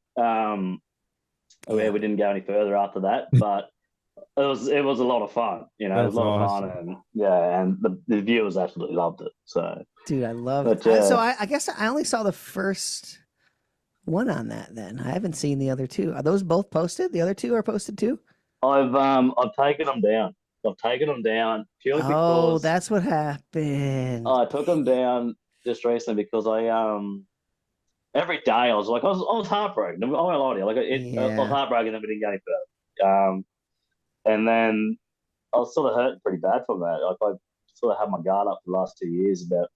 We didn't go any further after that, but. It was a lot of fun, it was a lot of fun, and the viewers absolutely loved it. So, dude, I love it. So I guess I only saw the first one on that. Then I haven't seen the other two. Are those both posted? The other two are posted too. I've taken them down. I've taken them down purely because that's what happened. I took them down just recently because every day I was like I was heartbroken. I won't lie to you. Like I was heartbroken that we didn't go any further. And then I was sort of hurt pretty bad from that. Like I sort of had my guard up for the last 2 years about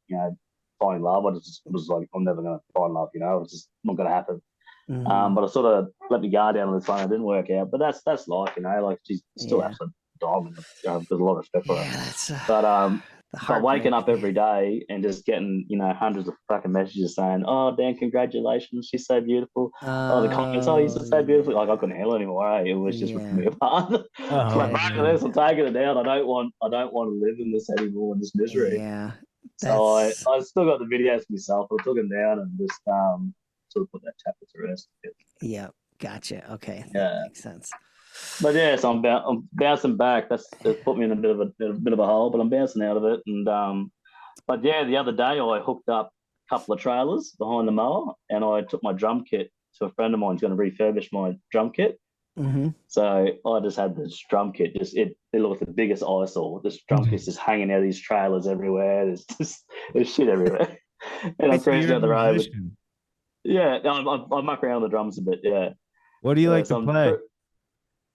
finding love. I just was like I'm never going to find love. It's just not going to happen. But I sort of let my guard down on this one. It didn't work out. But that's life, Like she's still absolute diamond. There's a lot of respect for her. But waking up every day and just getting hundreds of fucking messages saying, "Oh, Dan, congratulations, she's so beautiful." The comments, "Oh, you're so beautiful." Like I couldn't handle it anymore. It was just ripping me apart. I'm taking it down. I don't want to live in this anymore, in this misery. Yeah. So I still got the videos for myself. I took them down and just sort of put that chapter to rest. Yeah, gotcha. Okay, that makes sense. But yeah, so I'm bouncing back. That's put me in a bit of a hole, but I'm bouncing out of it. And but yeah, the other day I hooked up a couple of trailers behind the mower, and I took my drum kit to a friend of mine who's going to refurbish my drum kit. So I just had this drum kit. It looked like the biggest eyesore. This drum kit's just hanging out of these trailers everywhere. There's shit everywhere. And I'm cruising down the road. Yeah, I muck around the drums a bit. Yeah. What do you like to play?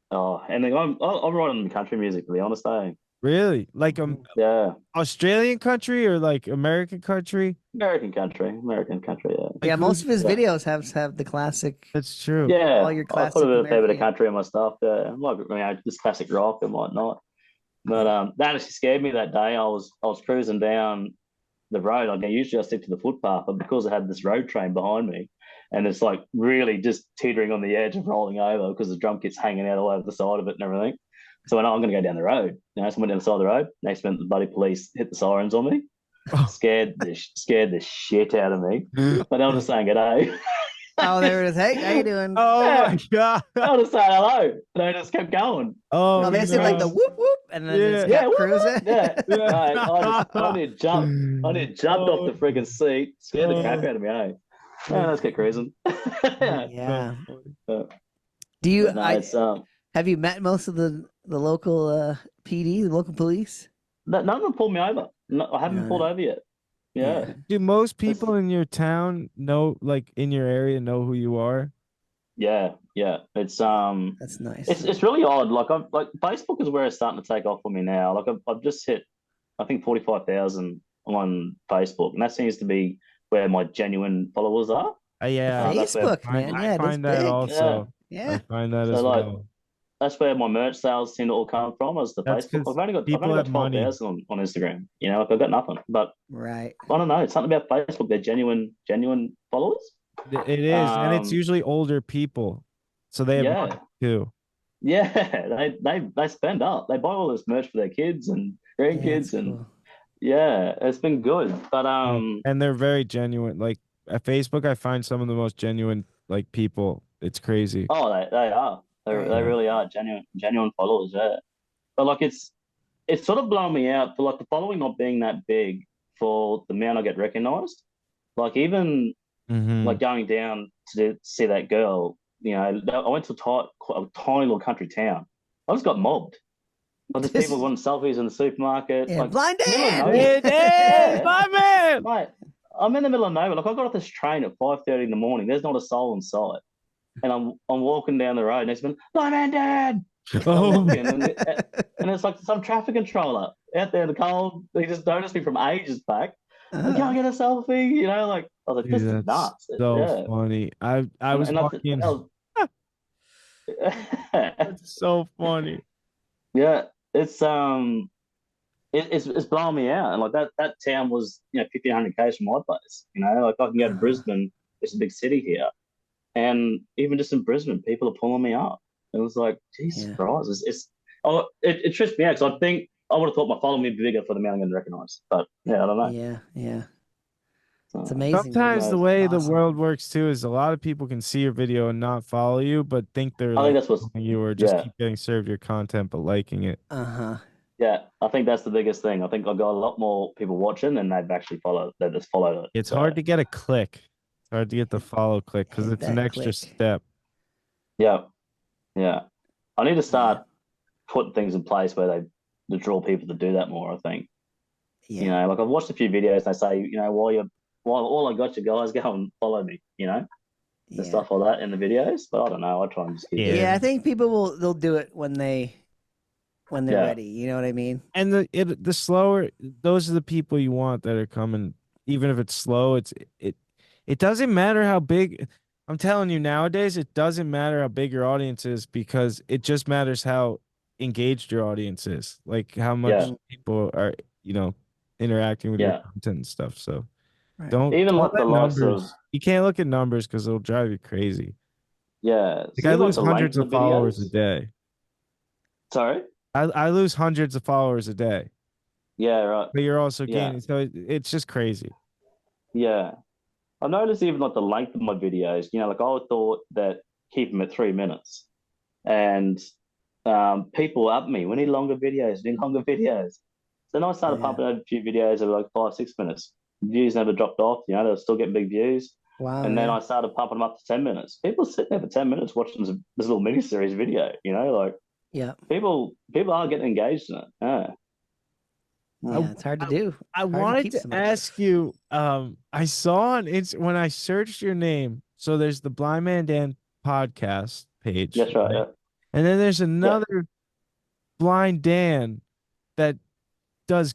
And then I'm writing country music, to be honest. Really? Like Australian country or like American country? American country, yeah. Yeah, most of his videos have the classic. That's true. Yeah, all your classic. I put a bit of country in my stuff. Yeah, like just classic rock and whatnot. But that actually scared me that day. I was cruising down the road. Like usually I stick to the footpath, but because I had this road train behind me, and it's like really just teetering on the edge of rolling over because the drum kit's hanging out all over the side of it and everything. So I know I'm going to go down the road. So I went down the side of the road. Next minute, the bloody police hit the sirens on me. Scared the shit out of me. But they were just saying g'day. Oh, they were just, hey, how you doing? Oh my god! They were just saying hello. And they just kept going. Oh, no, they said like the whoop whoop, and then just kept cruising. I need jumped off the freaking seat, scared the crap out of me. Let's get cruising. Yeah. Do you? Have you met most of the local PD, the local police? None of them pulled me over. No, I haven't been pulled over yet. Yeah. Do most people in your town know, like in your area, know who you are? Yeah. It's that's nice. It's really odd. Like Facebook is where it's starting to take off for me now. Like I've just hit, I think 45,000 on Facebook, and that seems to be where my genuine followers are. Facebook, man. I find that big. Also. Yeah. I find that as well. That's where my merch sales seem to all come from, is the Facebook. I've only got 12,000 on Instagram. Like I've got nothing. But right. I don't know. It's something about Facebook. They're genuine followers. It is, and it's usually older people, so they have money too. Yeah, they spend up. They buy all this merch for their kids and grandkids, and cool. It's been good. But and they're very genuine. Like at Facebook, I find some of the most genuine like people. It's crazy. Oh, they are. They really are genuine followers. Yeah, but like it's sort of blown me out for like the following not being that big for the amount I get recognized. Like even like going down to see that girl. I went to a tiny little country town. I just got mobbed. Like there's people wanting selfies in the supermarket. Yeah, like, blind Dan! My man! Mate, I'm in the middle of nowhere. Like I got off this train at 5:30 in the morning. There's not a soul in sight. And I'm walking down the road next to me, my man Dan! And it's like some traffic controller out there in the cold. He just noticed me from ages back. Like, go get a selfie, like I was like, this is nuts. So funny. I was walking. That's so funny. Yeah, it's blowing me out. And like that town was 1,500 k's from my place. Like I can go to Brisbane. It's a big city here, and even just in Brisbane, people are pulling me up. It was like, Jesus Christ, it trips me out because I think I would have thought my following would be bigger for the amount I'm going to recognize. But I don't know. Yeah. It's amazing. Sometimes the way the world works too is a lot of people can see your video and not follow you, but think they're I think that's what you or just keep getting served your content but liking it. Yeah, I think that's the biggest thing. I think I got a lot more people watching than they've actually followed. They just followed it. It's hard to get a click. It's hard to get the follow click because it's an extra step. Yeah. I need to start put things in place where they draw people to do that more, I think. Yeah. You know, like I've watched a few videos and they say, you know, while all I got you guys, go and follow me, you know, and stuff like that in the videos. But I don't know. I try and just keep it. Yeah, I think people they'll do it when they're ready. You know what I mean? And the slower, those are the people you want that are coming. Even if it's slow, it doesn't matter how big. I'm telling you, nowadays it doesn't matter how big your audience is, because it just matters how engaged your audience is, like how much people are, you know, interacting with your content and stuff. So don't like let the numbers. You can't look at numbers because it'll drive you crazy. Yeah, like I lose hundreds of followers a day. Sorry, I lose hundreds of followers a day. Yeah, right. But you're also gaining, so it's just crazy. Yeah. I noticed even like the length of my videos, you know, like I thought that keep them at 3 minutes. And people up me, we need longer videos, So then I started pumping out a few videos of like 5-6 minutes. Views never dropped off, you know, they were still getting big views. Wow. And then I started pumping them up to 10 minutes. People sitting there for 10 minutes watching this little mini-series video, you know, like people are getting engaged in it. Yeah. Yeah, it's hard to do. I wanted to ask you, I saw on when I searched your name, so there's the Blind Man Dan podcast page. That's right, yeah. And then there's another Blind Dan that does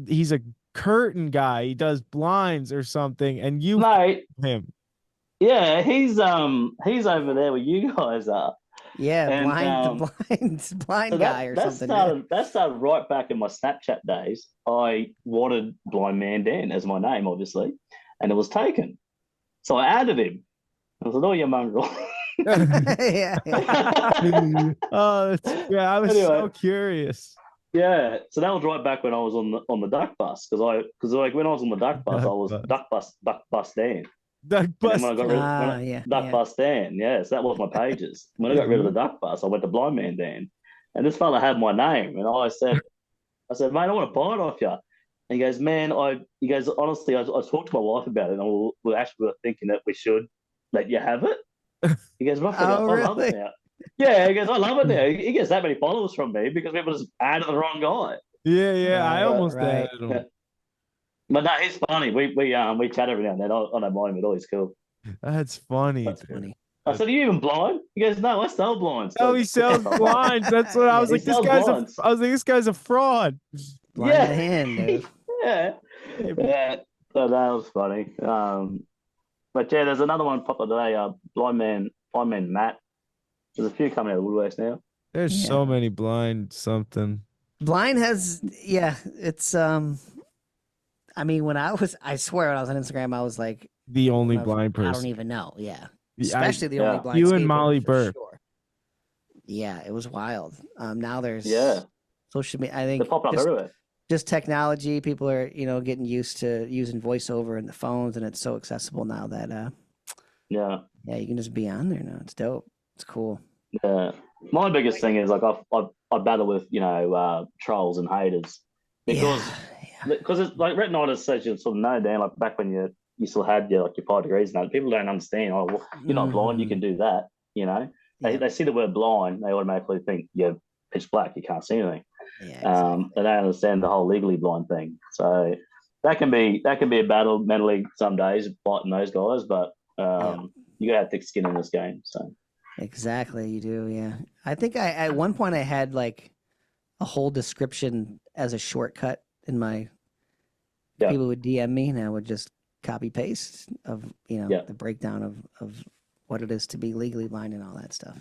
he's a curtain guy. He does blinds or something, and you him. Yeah, he's over there where you guys are. Yeah, and, the blind so guy or something. That started right back in my Snapchat days. I wanted Blind Man Dan as my name, obviously, and it was taken. So I added him. I was like, "Oh, you mongrel." yeah. Oh, I was so curious. Yeah, so that was right back when I was on the duck bus, because when I was on the duck bus, I was duck bus Dan. Duck bus. When I got rid of duck bus Dan, so that was my pages. When I got rid of the duck bus, I went to Blind Man Dan, and this fella had my name, and I said, mate, I want to buy it off you. And he goes, man, honestly, I talked to my wife about it, and we were thinking that we should let you have it. He goes, I love it now. Yeah, he goes, I love it now. He gets that many followers from me because people just added the wrong guy. Yeah, I almost added him. But no, he's funny. We chat every now and then. I don't mind him at all. He's cool. That's funny. I said, "Are you even blind?" He goes, "No, I sell blinds." Oh, he sells blinds. That's what I was like. This guy's a fraud. Blind in the hand, dude. Yeah. So that was funny. But yeah, there's another one popped up today. Blind man Matt. There's a few coming out of the woodworks now. There's so many blind something. Blind has it's I mean, I swear when I was on Instagram, I was like the only blind person. I don't even know. Yeah. Especially the only blind. You and Molly Burke. Sure. Yeah, it was wild. Now there's social media. I think they're popping up everywhere. Just technology. People are, getting used to using voiceover in the phones, and it's so accessible now that you can just be on there now. It's dope. It's cool. Yeah. My biggest thing is like I battle with, trolls and haters because it's like retinitis says you sort of know, Dan, like back when you still had your 5 degrees and that, people don't understand. Oh, well, you're not blind, you can do that. They see the word blind, they automatically think you're pitch black, you can't see anything. Yeah, exactly. They don't understand the whole legally blind thing. So that can be a battle mentally some days fighting those guys, but you gotta have thick skin in this game. So exactly, you do. Yeah, I think at one point I had like a whole description as a shortcut in my. People would DM me, and I would just copy paste of the breakdown of what it is to be legally blind and all that stuff.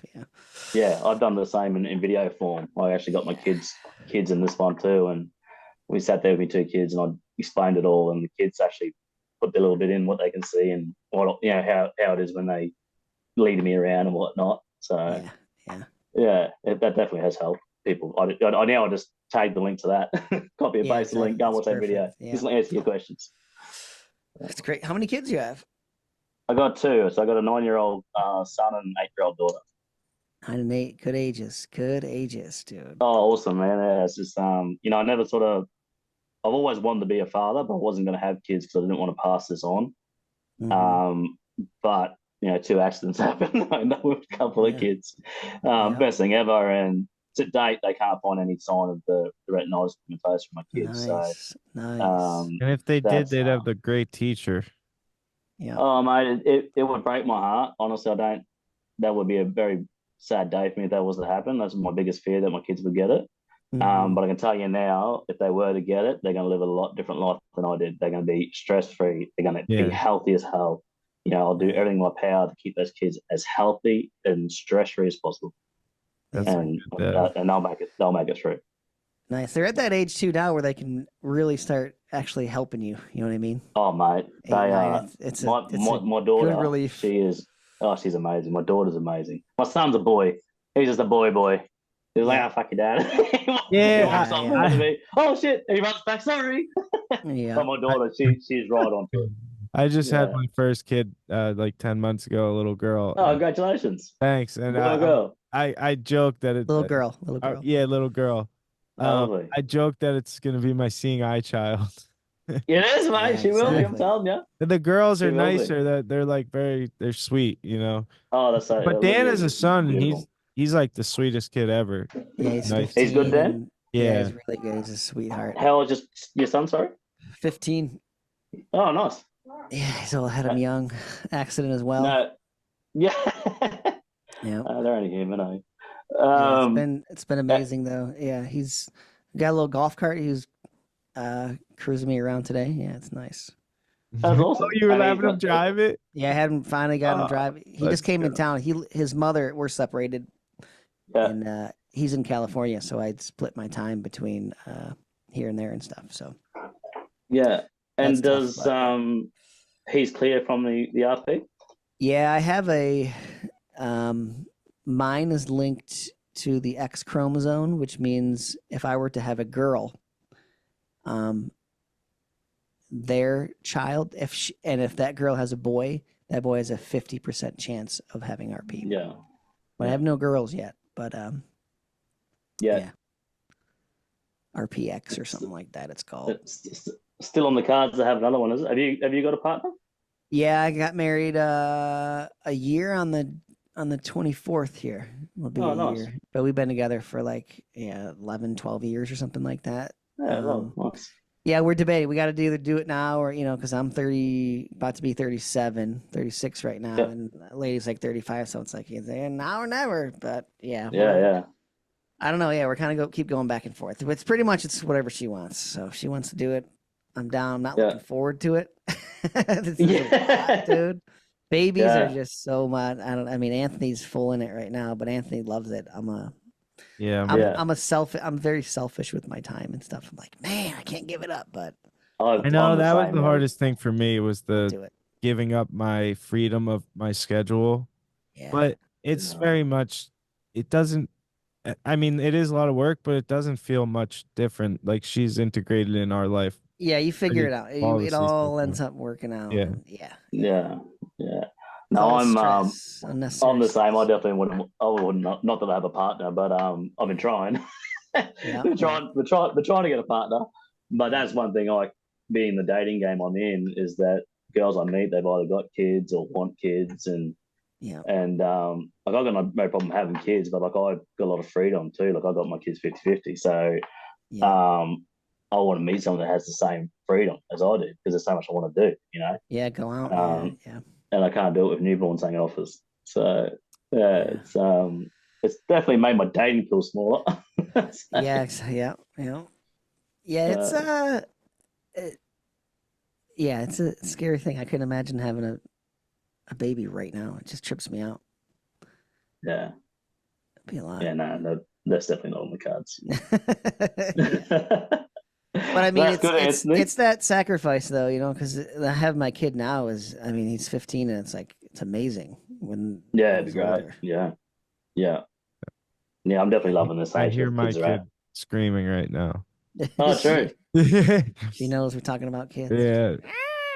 Yeah, I've done the same in video form. I actually got my kids in this one too, and we sat there with my 2 kids, and I explained it all, and the kids actually put a little bit in what they can see and what how it is when they lead me around and whatnot. So that definitely has helped people. I just tag the link to that, copy and paste the link, go and watch that video. Just answer your questions. That's great. How many kids do you have? I got 2. So I got a 9-year-old son and an 8-year-old daughter. 9 and 8, good ages, dude. Oh, awesome, man! Yeah, it's just I never I've always wanted to be a father, but I wasn't going to have kids because I didn't want to pass this on. But 2 accidents happened. I know with a couple of kids. Best thing ever, and to date, they can't find any sign of the retinitis pigmentosa from my kids. Nice, So, nice. And if they did, they'd have the great teacher. Yeah. Oh, mate, it would break my heart. Honestly, I don't. That would be a very sad day for me if that was to happen. That's my biggest fear, that my kids would get it. Mm-hmm. But I can tell you now, if they were to get it, they're going to live a lot different life than I did. They're going to be stress-free. They're going to be healthy as hell. You know, I'll do everything in my power to keep those kids as healthy and stress-free as possible. And they'll make it. They'll make it through. Nice. They're at that age too now where they can really start actually helping you. You know what I mean? Oh, mate, they are. My daughter. Good relief. She is. Oh, she's amazing. My daughter's amazing. My son's a boy. He's just a boy. He's like, "Oh, fuck your dad." Oh shit! He runs back. Sorry. Yeah. But my daughter, she's right on to it. I just had my first kid like 10 months ago, a little girl. Oh, congratulations. Thanks. And girl. I joked that it's little girl. Yeah, little girl. I joked that it's gonna be my seeing eye child. It is, mate. Yeah, she will be. I'm telling you. The girls are nicer. That they're like they're sweet, you know. Oh, that's so. But Dan has a son, and he's like the sweetest kid ever. Yeah, he's nice. 15. He's good, Dan. Yeah, he's really good. He's a sweetheart. How old is your son? Sorry. 15. Oh, nice. Yeah, he's all had him young. Accident as well. No. Yeah. Yeah. They're only human, eh? It's been amazing though. Yeah, he's got a little golf cart. He's cruising me around today. Yeah, it's nice. That's awesome. Oh, you were having him drive it? Yeah, I had him finally got him drive. He just came in town. His mother, we're separated. Yeah. And he's in California, so I'd split my time between here and there and stuff. So yeah. And does he's clear from the RP? Yeah, I have a mine is linked to the X chromosome, which means if I were to have a girl, their child, if that girl has a boy, that boy has a 50% chance of having RP. Yeah. But I have no girls yet, but yeah. RPX or something like that it's called. It's still on the cards to have another one, is it? Have you got a partner? Yeah, I got married a year on the 24th here. Will be a nice. year. But we've been together for 11, 12 years or something like that. Yeah, nice. Yeah, we're debating. We got to either do it now or, because I'm 30, about to be 37, 36 right now. Yep. And the lady's like 35. So it's like, now or never. But yeah. Yeah. I don't know. Yeah, we're kind of keep going back and forth. But it's pretty much it's whatever she wants. So if she wants to do it, I'm down. I'm not looking forward to it. It's a lot, dude. Babies are just so much. Anthony's full in it right now, but Anthony loves it. I'm very selfish with my time and stuff. I'm like, man, I can't give it up, but I know that was the hardest thing for me was the giving up my freedom of my schedule. Yeah. But it's very much, it doesn't, it is a lot of work, but it doesn't feel much different. Like she's integrated in our life. Yeah, you figure it out. It all ends up working out. Yeah. No, I'm the same. I definitely wouldn't. I would not that I have a partner, but I've been trying. We're trying to get a partner, but that's one thing. Being the dating game I'm in is that girls I meet, they've either got kids or want kids, and I've got no problem having kids, but I've got a lot of freedom too. I've got my kids 50-50, so I want to meet someone that has the same freedom as I do because there's so much I want to do. Yeah, go out. And I can't do it with newborns hanging off us. So it's definitely made my dating pool smaller. It's it's a scary thing. I couldn't imagine having a baby right now. It just trips me out. Yeah, it'd be a lot. Yeah, no, that's definitely not on the cards. But it's that sacrifice though, because I have my kid now he's 15 and it's amazing when it'd be great. Older. Yeah, I'm definitely loving this. I hear my kid screaming right now. Oh, true. She knows we're talking about kids.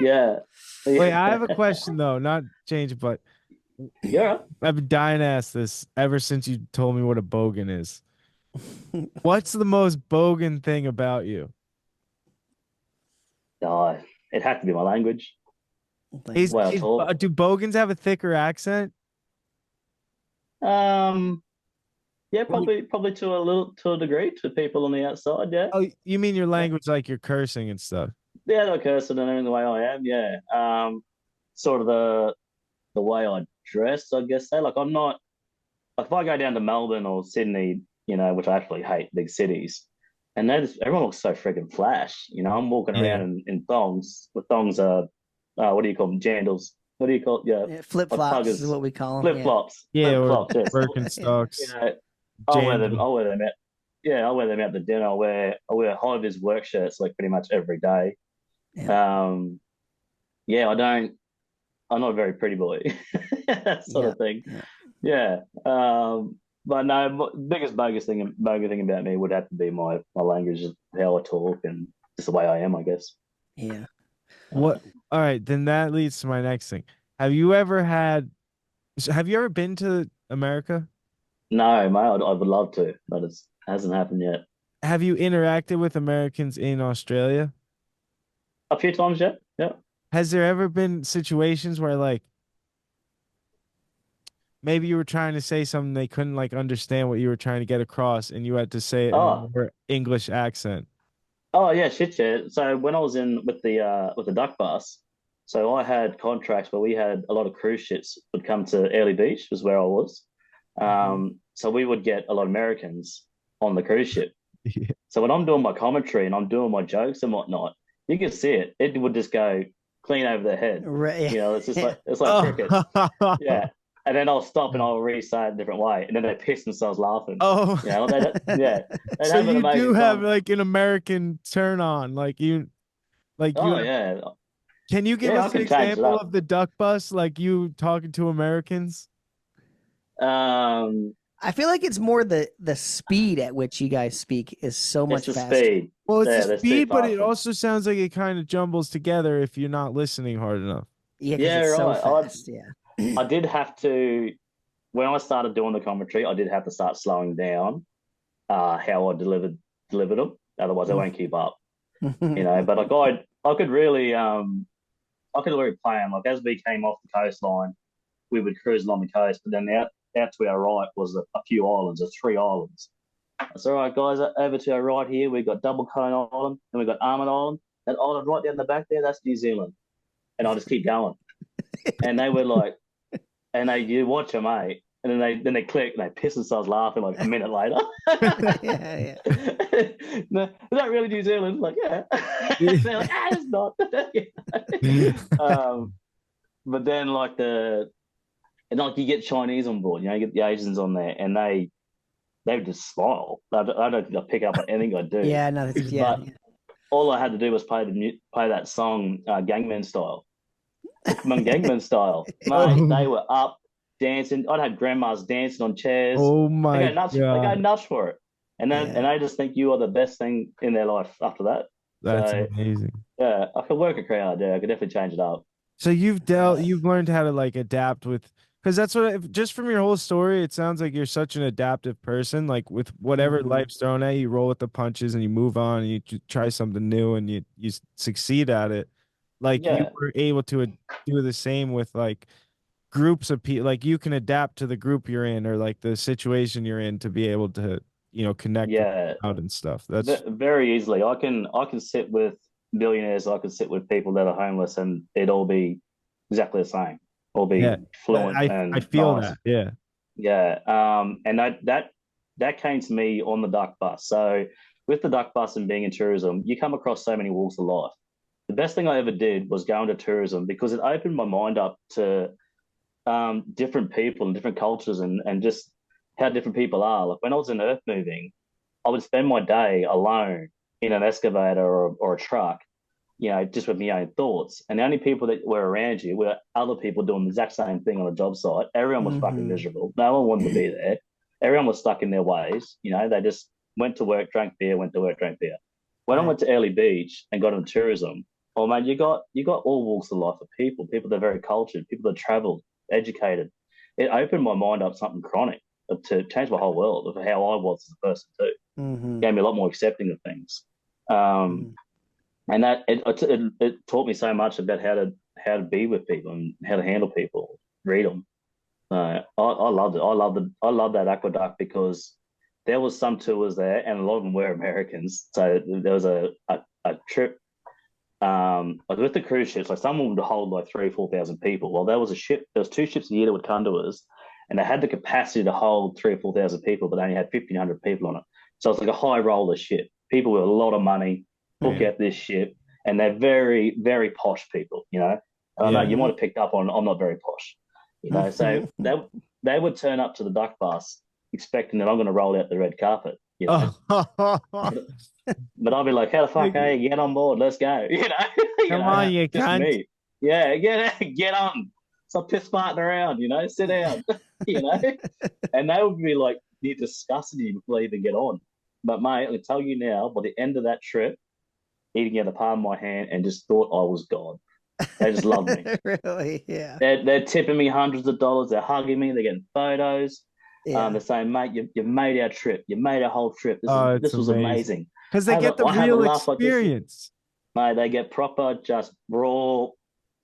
Yeah. Wait, I have a question though, not change, but I've been dying to ask this ever since you told me what a bogan is. What's the most bogan thing about you? It had to be my language. Do bogans have a thicker accent? I Yeah, probably to a degree to people on the outside. Yeah. Oh, you mean your language, like you're cursing and stuff? Yeah, not cursing and the way I am. Yeah. Sort of the way I dress, I guess. Say, like I'm not. Like if I go down to Melbourne or Sydney, which I actually hate big cities, and everyone looks so freaking flash. I'm walking around in thongs. With thongs are, what do you call them? Jandals. What do you call it? Yeah, flip flops is what we call them. Flip flops. Yeah, flip or flops. Yes. Birkenstocks. I'll wear them. I'll wear them out. Yeah, I'll wear them out to dinner. I wear high vis work shirts like pretty much every day. Yeah. I don't. I'm not a very pretty boy. That sort of thing. Yeah. But no, biggest bogus thing about me would have to be my language, how I talk, and just the way I am, I guess. Yeah. What? All right, then that leads to my next thing. Have you ever been to America? No, mate. I would love to, but it hasn't happened yet. Have you interacted with Americans in Australia? A few times, yeah. Yeah. Has there ever been situations where like maybe you were trying to say something they couldn't like understand what you were trying to get across, and you had to say it in a more English accent? Oh yeah, shit, yeah. So when I was in with the duck bus, so I had contracts where we had a lot of cruise ships would come to Airlie Beach, was where I was. So we would get a lot of Americans on the cruise ship. Yeah. So when I'm doing my commentary and I'm doing my jokes and whatnot, you can see it. It would just go clean over their head. Right. It's just like cricket. Yeah. And then I'll stop and I'll re-say it a different way, and then they piss themselves laughing. Oh, yeah. So you do have like an American turn on, yeah. Can you give us an example of the duck bus, like you talking to Americans? I feel like it's more the speed at which you guys speak is so much faster. Speed. Well, it's the speed, but it also sounds like it kind of jumbles together if you're not listening hard enough. Yeah, it's so fast. I did have to, when I started doing the commentary, I did have to start slowing down how I delivered them. Otherwise, I won't keep up. But like I could really plan. Like as we came off the coastline, we would cruise along the coast, but then out to our right was a few islands, or 3 islands. That's all right, guys. Over to our right here, we've got Double Cone Island, and we've got Almond Island. That island right down the back there, that's New Zealand. And I'll just keep going. And they were like, you watch them, mate, and then they click and they piss themselves laughing like a minute later. Yeah. No, is that really New Zealand? Like, yeah. They're like, it's not. But then you get Chinese on board, you get the Asians on there, and they would just smile. I don't think they'll pick up on anything I do. Yeah, no, but all I had to do was play that song, Gangnam Style. Gangnam Style. Mate, they were up dancing. I'd have grandmas dancing on chairs. Oh my God. They go nuts for it. And then and they just think you are the best thing in their life after that. That's amazing. Yeah, I could work a crowd. Yeah, I could definitely change it up. So you've learned how to like adapt with, because that's just from your whole story, it sounds like you're such an adaptive person. Like with whatever life's thrown at you, you roll with the punches and you move on and you try something new and you succeed at it. Like you were able to do the same with like groups of people. Like you can adapt to the group you're in or like the situation you're in to be able to, connect out and stuff. That's very easily. I can sit with billionaires. I can sit with people that are homeless, and it'd all be exactly the same. All be fluent. I feel nice. That. Yeah. And that came to me on the duck bus. So with the duck bus and being in tourism, you come across so many walks of life. The best thing I ever did was go into tourism because it opened my mind up to different people and different cultures and just how different people are. Like when I was in earth moving, I would spend my day alone in an excavator or a truck, just with my own thoughts. And the only people that were around you were other people doing the exact same thing on a job site. Everyone was fucking miserable. No one wanted to be there. Everyone was stuck in their ways. They just went to work, drank beer, went to work, drank beer. When I went to Airlie Beach and got into tourism, oh man, you got all walks of life of people that are very cultured, people that traveled, educated. It opened my mind up something chronic to change my whole world of how I was as a person too. Gave me a lot more accepting of things. And that it taught me so much about how to be with people and how to handle people, read them. I loved it. I loved that aqueduct because there was some tours there, and a lot of them were Americans. So there was a trip. Like with the cruise ships, like some would hold like 3,000 or 4,000 people. Well, there was a ship. There was 2 ships a year that would come to us, and they had the capacity to hold 3,000 or 4,000 people, but they only had 1,500 people on it. So it's like a high roller ship. People with a lot of money book out this ship, and they're very, very posh people. You know, I know you might have picked up on. I'm not very posh. You know, so they would turn up to the duck bus expecting that I'm going to roll out the red carpet. You know? But I'll be like, how the fuck, hey, get on board, let's go. You know, Come on, you cunt. Me. Yeah, get on. Stop piss farting around, you know, sit down, you know. And they would be like, you're disgusting you before you even get on. But mate, I can tell you now, by the end of that trip, eating out the palm of my hand and just thought I was God. They just love me. Really? Yeah. They're tipping me hundreds of dollars. They're hugging me. They're getting photos. Yeah. They're saying, mate, you've made our trip. You made our whole trip. This was amazing. Because they get the real experience. Like mate, they get proper, just raw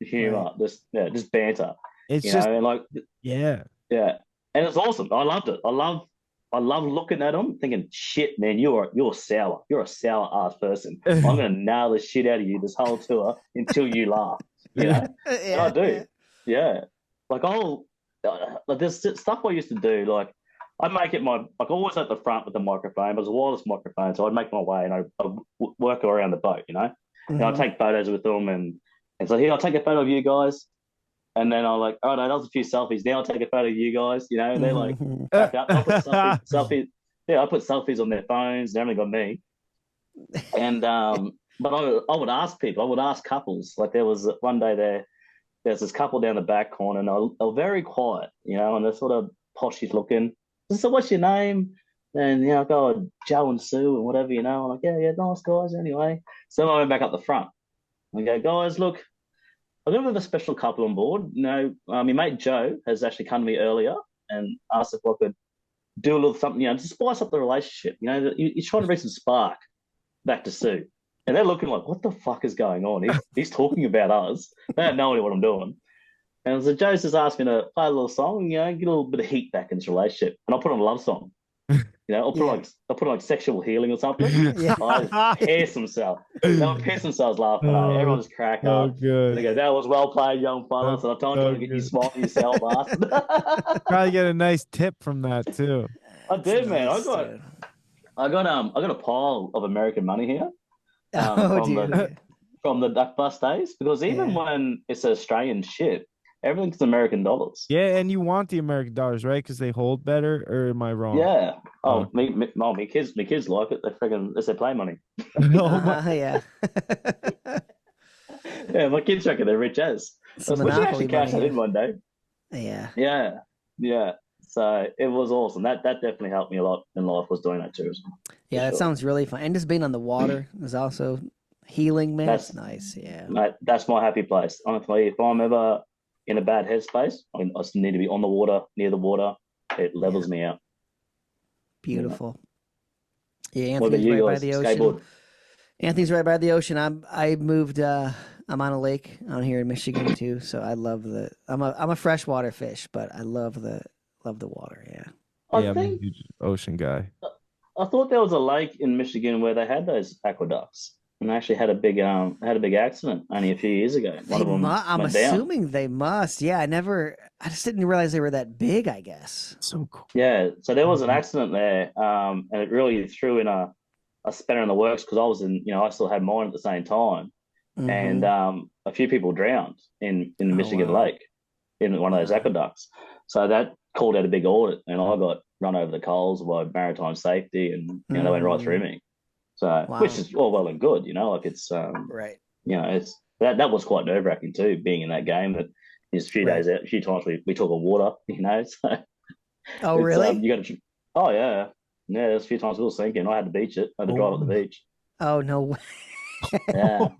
humor, just banter. It's just, and like, yeah, and it's awesome. I loved it. I love looking at them, thinking, shit, man, you're sour. You're a sour ass person. I'm gonna nail the shit out of you this whole tour until you laugh. You know, and I do. Yeah, like like there's stuff I used to do. Like I'd make it always at the front with the microphone. It was a wireless microphone, so I'd make my way and I'd work around the boat. You know, and I'd take photos with them, and so here I'll take a photo of you guys. And then I'm like, oh no, that was a few selfies. Now I'll take a photo of you guys, you know, and they're like, back up. I'll put selfies. Yeah, I put selfies on their phones. They only got me. And but I would ask people. I would ask couples. Like there was one day there's this couple down the back corner, and they're very quiet, you know, and they're sort of poshy looking. So what's your name? And you know, I go Joe and Sue and whatever, you know. I'm like, yeah, nice guys. Anyway, so I went back up the front. I go, guys, look. I'm going to have a special couple on board. You know, my mate Joe has actually come to me earlier and asked if I could do a little something, you know, to spice up the relationship. You know, he's trying to bring some spark back to Sue. And they're looking like, what the fuck is going on? He's talking about us. They have no idea what I'm doing. And so Joe's just asked me to play a little song, you know, get a little bit of heat back in this relationship. And I'll put on a love song. You know, I'll put like sexual healing or something. I piss themselves. They'll piss themselves laughing. Everyone's cracking up. Good. They go, that was well played, young fellas. And I told you to get you smiling yourself, bastard. Probably get a nice tip from that too. I did, man. I got a pile of American money here. From the duck bus days, because even when it's an Australian ship, everything's American dollars. Yeah, and you want the American dollars, right? Because they hold better, or am I wrong? Yeah. Oh, my kids like it. They freaking, it's their play money. Yeah. Yeah, my kids reckon they're rich as. We should actually cash that in one day. Yeah. Yeah. So it was awesome. That definitely helped me a lot in life, was doing that too. Yeah, that sounds really fun. And just being on the water is also healing, man. That's nice. Yeah. Mate, that's my happy place. Honestly, if I'm ever in a bad headspace, I just need to be on the water, near the water. It levels me out. Beautiful. Yeah, Anthony's right by the ocean. Skateboard. Anthony's right by the ocean. I moved. I'm on a lake out here in Michigan too, so I love I'm a freshwater fish, but I love the water. Yeah. I'm a huge ocean guy. I thought there was a lake in Michigan where they had those aqueducts. And they actually had a big accident only a few years ago. One of them I'm assuming down. They must. Yeah, I just didn't realize they were that big, I guess. So cool. Yeah, so there was an accident there, and it really threw in a spanner in the works, because I was I still had mine at the same time. Mm-hmm. And a few people drowned in the Michigan Lake in one of those aqueducts. So that called out a big audit, and I got run over the coals by maritime safety, and they went right through me. So, which is all well and good, like it's right. It's that was quite nerve wracking too, being in that game. That there's a few days out, a few times we took on water, So, oh really? You got to. Oh yeah. There's a few times we were sinking. I had to beach it. I had to drive up the beach. Oh no way. Yeah,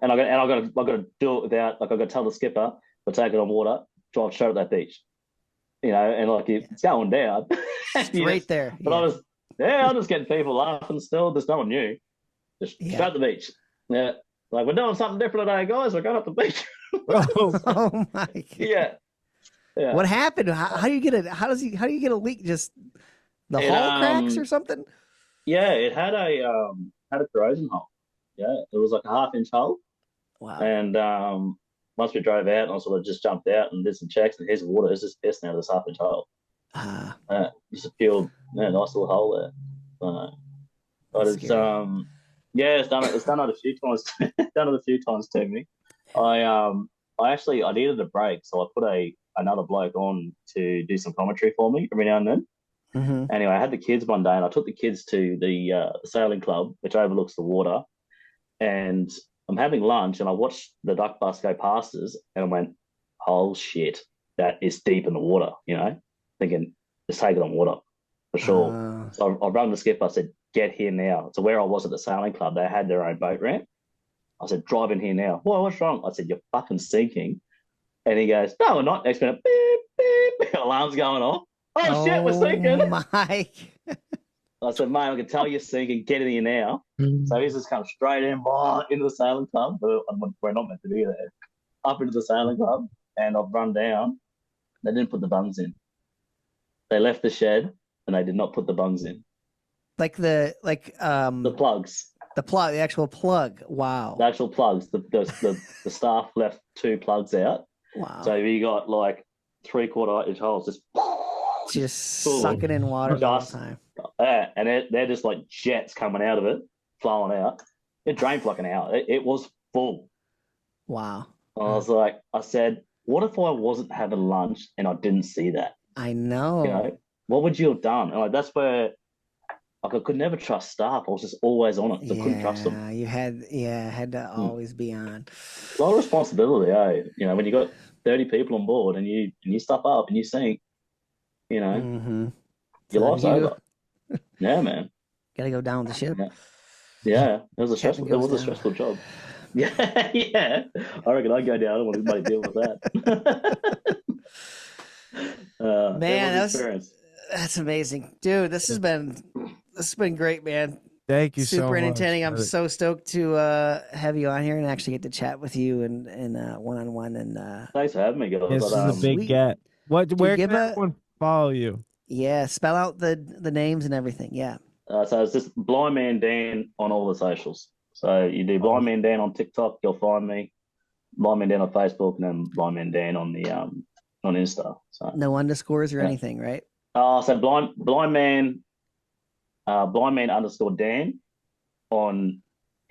and I got to do it without, like, I got to tell the skipper, we'll take it on water, drive straight up that beach. And like it's going down. Straight there. But I'm just getting people laughing still. There's no one new. Just straight up the beach. Yeah. Like, we're doing something different today, guys. We're going up the beach. Oh my God. Yeah. Yeah. What happened? How do you get a how do you get a leak? Just the hull cracks or something? Yeah, it had a corrosion hole. Yeah, it was like a 1/2-inch hole. Wow. And once we drove out, and I sort of just jumped out and did some checks, and here's water. It's just pissing out of this 1/2-inch hole. Just a pure, nice little hole there. But it's scary. it's done it a few times. Done it a few times to me. I needed a break, so I put another bloke on to do some commentary for me every now and then. Mm-hmm. Anyway, I had the kids one day, and I took the kids to the sailing club, which overlooks the water, and I'm having lunch, and I watched the duck bus go past us, and I went, "Oh shit, that is deep in the water," thinking just take it on water for sure. So I rang the skipper. I said, "Get here now." So where I was at the sailing club, they had their own boat ramp. I said, "Drive in here now." "Well, what's wrong?" I said, "You're fucking sinking." And he goes, "No, we're not." Next minute, beep, beep, alarm's going off. Oh shit, we're sinking. My. I said, "Mate, I can tell you're sinking. Get in here now." So he's just come straight into the sailing club. But we're not meant to be there. Up into the sailing club, and I've run down. They didn't put the bungs in. They left the shed, and they did not put the bungs in. The plugs. The actual plug. Wow. The actual plugs. The staff left 2 plugs out. Wow. So you got like 3/4-inch holes just sucking in water the whole time. And they're just like jets coming out of it, flowing out. It drained for like an hour. It was full. Wow. I said, what if I wasn't having lunch and I didn't see that? I know. What would you have done? And that's where I could never trust staff. I was just always on it. I couldn't trust them. You had to always be on. A lot of responsibility, when you got 30 people on board and you stuff up and you sink, Mm-hmm. your life's over. Yeah, man. Gotta go down with the ship. Yeah. It was a stressful job. Yeah, yeah. I reckon I'd go down. I don't want anybody to deal with that. Man, that's amazing, dude. This has been great, man. Thank you so much. Super entertaining. I'm so stoked to have you on here and actually get to chat with you and one-on-one. And thanks for having me, guys. This is a big get. Where can everyone follow you? Yeah, spell out the names and everything. Yeah. So it's just Blind Man Dan on all the socials. So you do Blind Man Dan on TikTok, you'll find me. Blind Man Dan on Facebook, and then Blind Man Dan on the on Insta. So no underscores or anything, right? So Blind Man _Dan on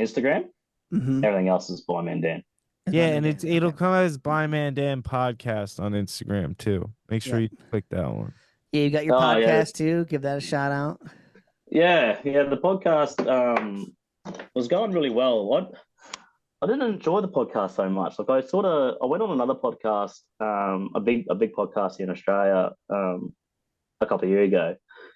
Instagram. Mm-hmm. Everything else is Blind Man Dan. Yeah, and it'll come as Blind Man Dan podcast on Instagram too. Make sure you click that one. Yeah, you got your podcast too. Give that a shout out. Yeah. The podcast was going really well. I didn't enjoy the podcast so much. Like I went on another podcast, a big podcast in Australia, a couple of years ago,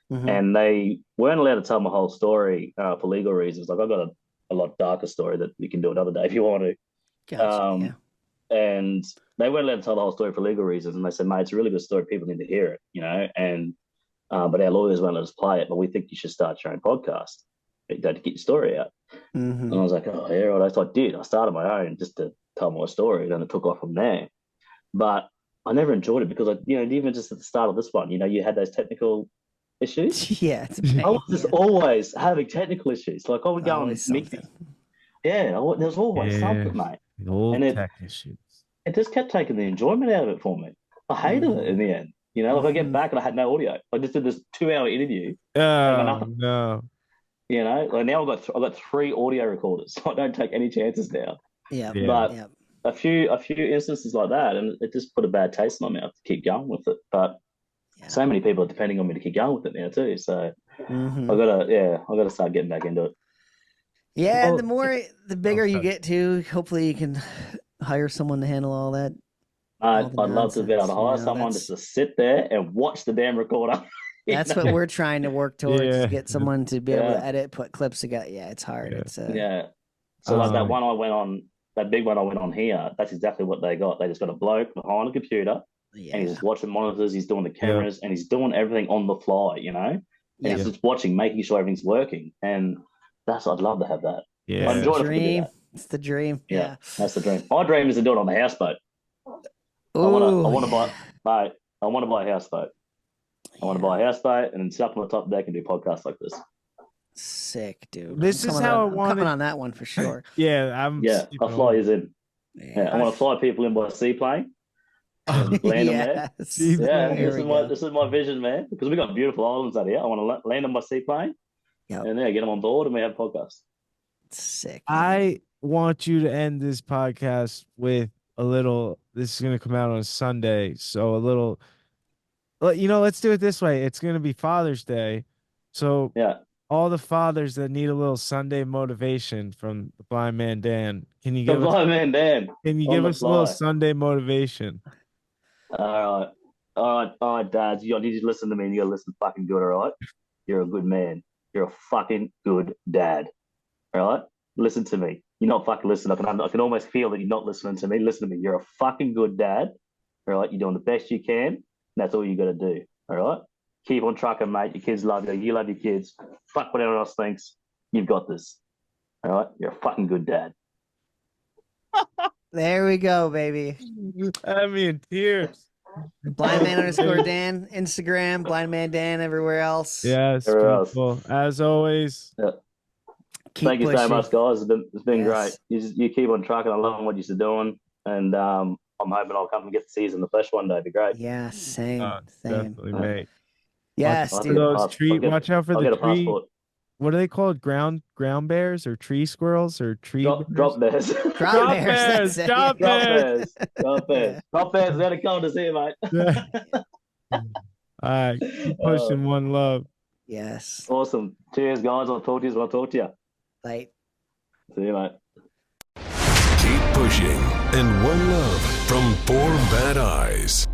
and they weren't allowed to tell my whole story for legal reasons. Like I've got a lot darker story that we can do another day if you want to. Gotcha, And they weren't allowed to tell the whole story for legal reasons, and they said, "Mate, it's a really good story. People need to hear it, And but our lawyers won't let us play it. But we think you should start your own podcast to get your story out." And I was like, "Oh, yeah, right." So I did. I started my own just to tell my story, and then it took off from there. But I never enjoyed it because even just at the start of this one, you had those technical issues. Yeah, it's a pain. I was just always having technical issues. Like I would go and meet. Yeah, there's always something, mate. Tech issues. It just kept taking the enjoyment out of it for me. I hated it in the end. Like I get back and I had no audio. I just did this 2-hour interview. Oh no. Like now I've got 3 audio recorders, so I don't take any chances now. Yeah. But a few instances like that, and it just put a bad taste in my mouth to keep going with it. But so many people are depending on me to keep going with it now too. So I gotta start getting back into it. Yeah, and the bigger you get to, hopefully you can hire someone to handle all that. I'd love to be able to hire someone just to sit there and watch the damn recorder. That's what we're trying to work towards, is get someone to be able to edit, put clips together. Yeah, it's hard. It's So like that one I went on, that big one I went on here, that's exactly what they got. They just got a bloke behind a computer and he's just watching monitors, he's doing the cameras and he's doing everything on the fly, And he's just watching, making sure everything's working. And I'd love to have that. Yeah. I enjoy it. It's the dream. Yeah. That's the dream. My dream is to do it on the houseboat. I want to buy. I want to buy a houseboat. I want to buy a houseboat and then sit up on the top deck and do podcasts like this. Sick, dude. This is how I want coming on that one for sure. I'll fly you in. Yeah, I want to fly people in by a seaplane. And land them there. Yeah, this is my vision, man. Because we got beautiful islands out here. I want to land them by seaplane. Yep. And get them on board, and we have a podcast. Sick. I want you to end this podcast with a little. This is going to come out on Sunday, so a little. Let's do it this way. It's going to be Father's Day, so all the fathers that need a little Sunday motivation from the Blind Man Dan. Can you give us a little Sunday motivation? All right, dads. You need to listen to me, and you got to listen fucking good. All right, you're a good man. You're a fucking good dad. All right? Listen to me. You're not fucking listening. I can almost feel that you're not listening to me. Listen to me. You're a fucking good dad. All right? You're doing the best you can. And that's all you got to do. All right? Keep on trucking, mate. Your kids love you. You love your kids. Fuck what everyone else thinks. You've got this. All right? You're a fucking good dad. There we go, baby. I'm in tears. Blindman_Dan, Instagram, Blind Man Dan, everywhere else. Yes, people. As always. Yeah. Thank you so much, guys. It's been great. You keep on trucking. I love what you're doing. And I'm hoping I'll come and get to see you in the flesh one day. It'd be great. Yeah, same. Definitely, mate. Yes, watch dude. Watch out for the tree. What are they called? Ground bears or tree squirrels or tree drop bears? Drop bears. Drop bears. Drop bears. They're coming to see you, mate. All right. Keep pushing. One love. Yes. Awesome. Cheers, guys. I'll talk to you when I talk to you. Bye. See you, mate. Keep pushing. And one love from 4 Bad Eyes.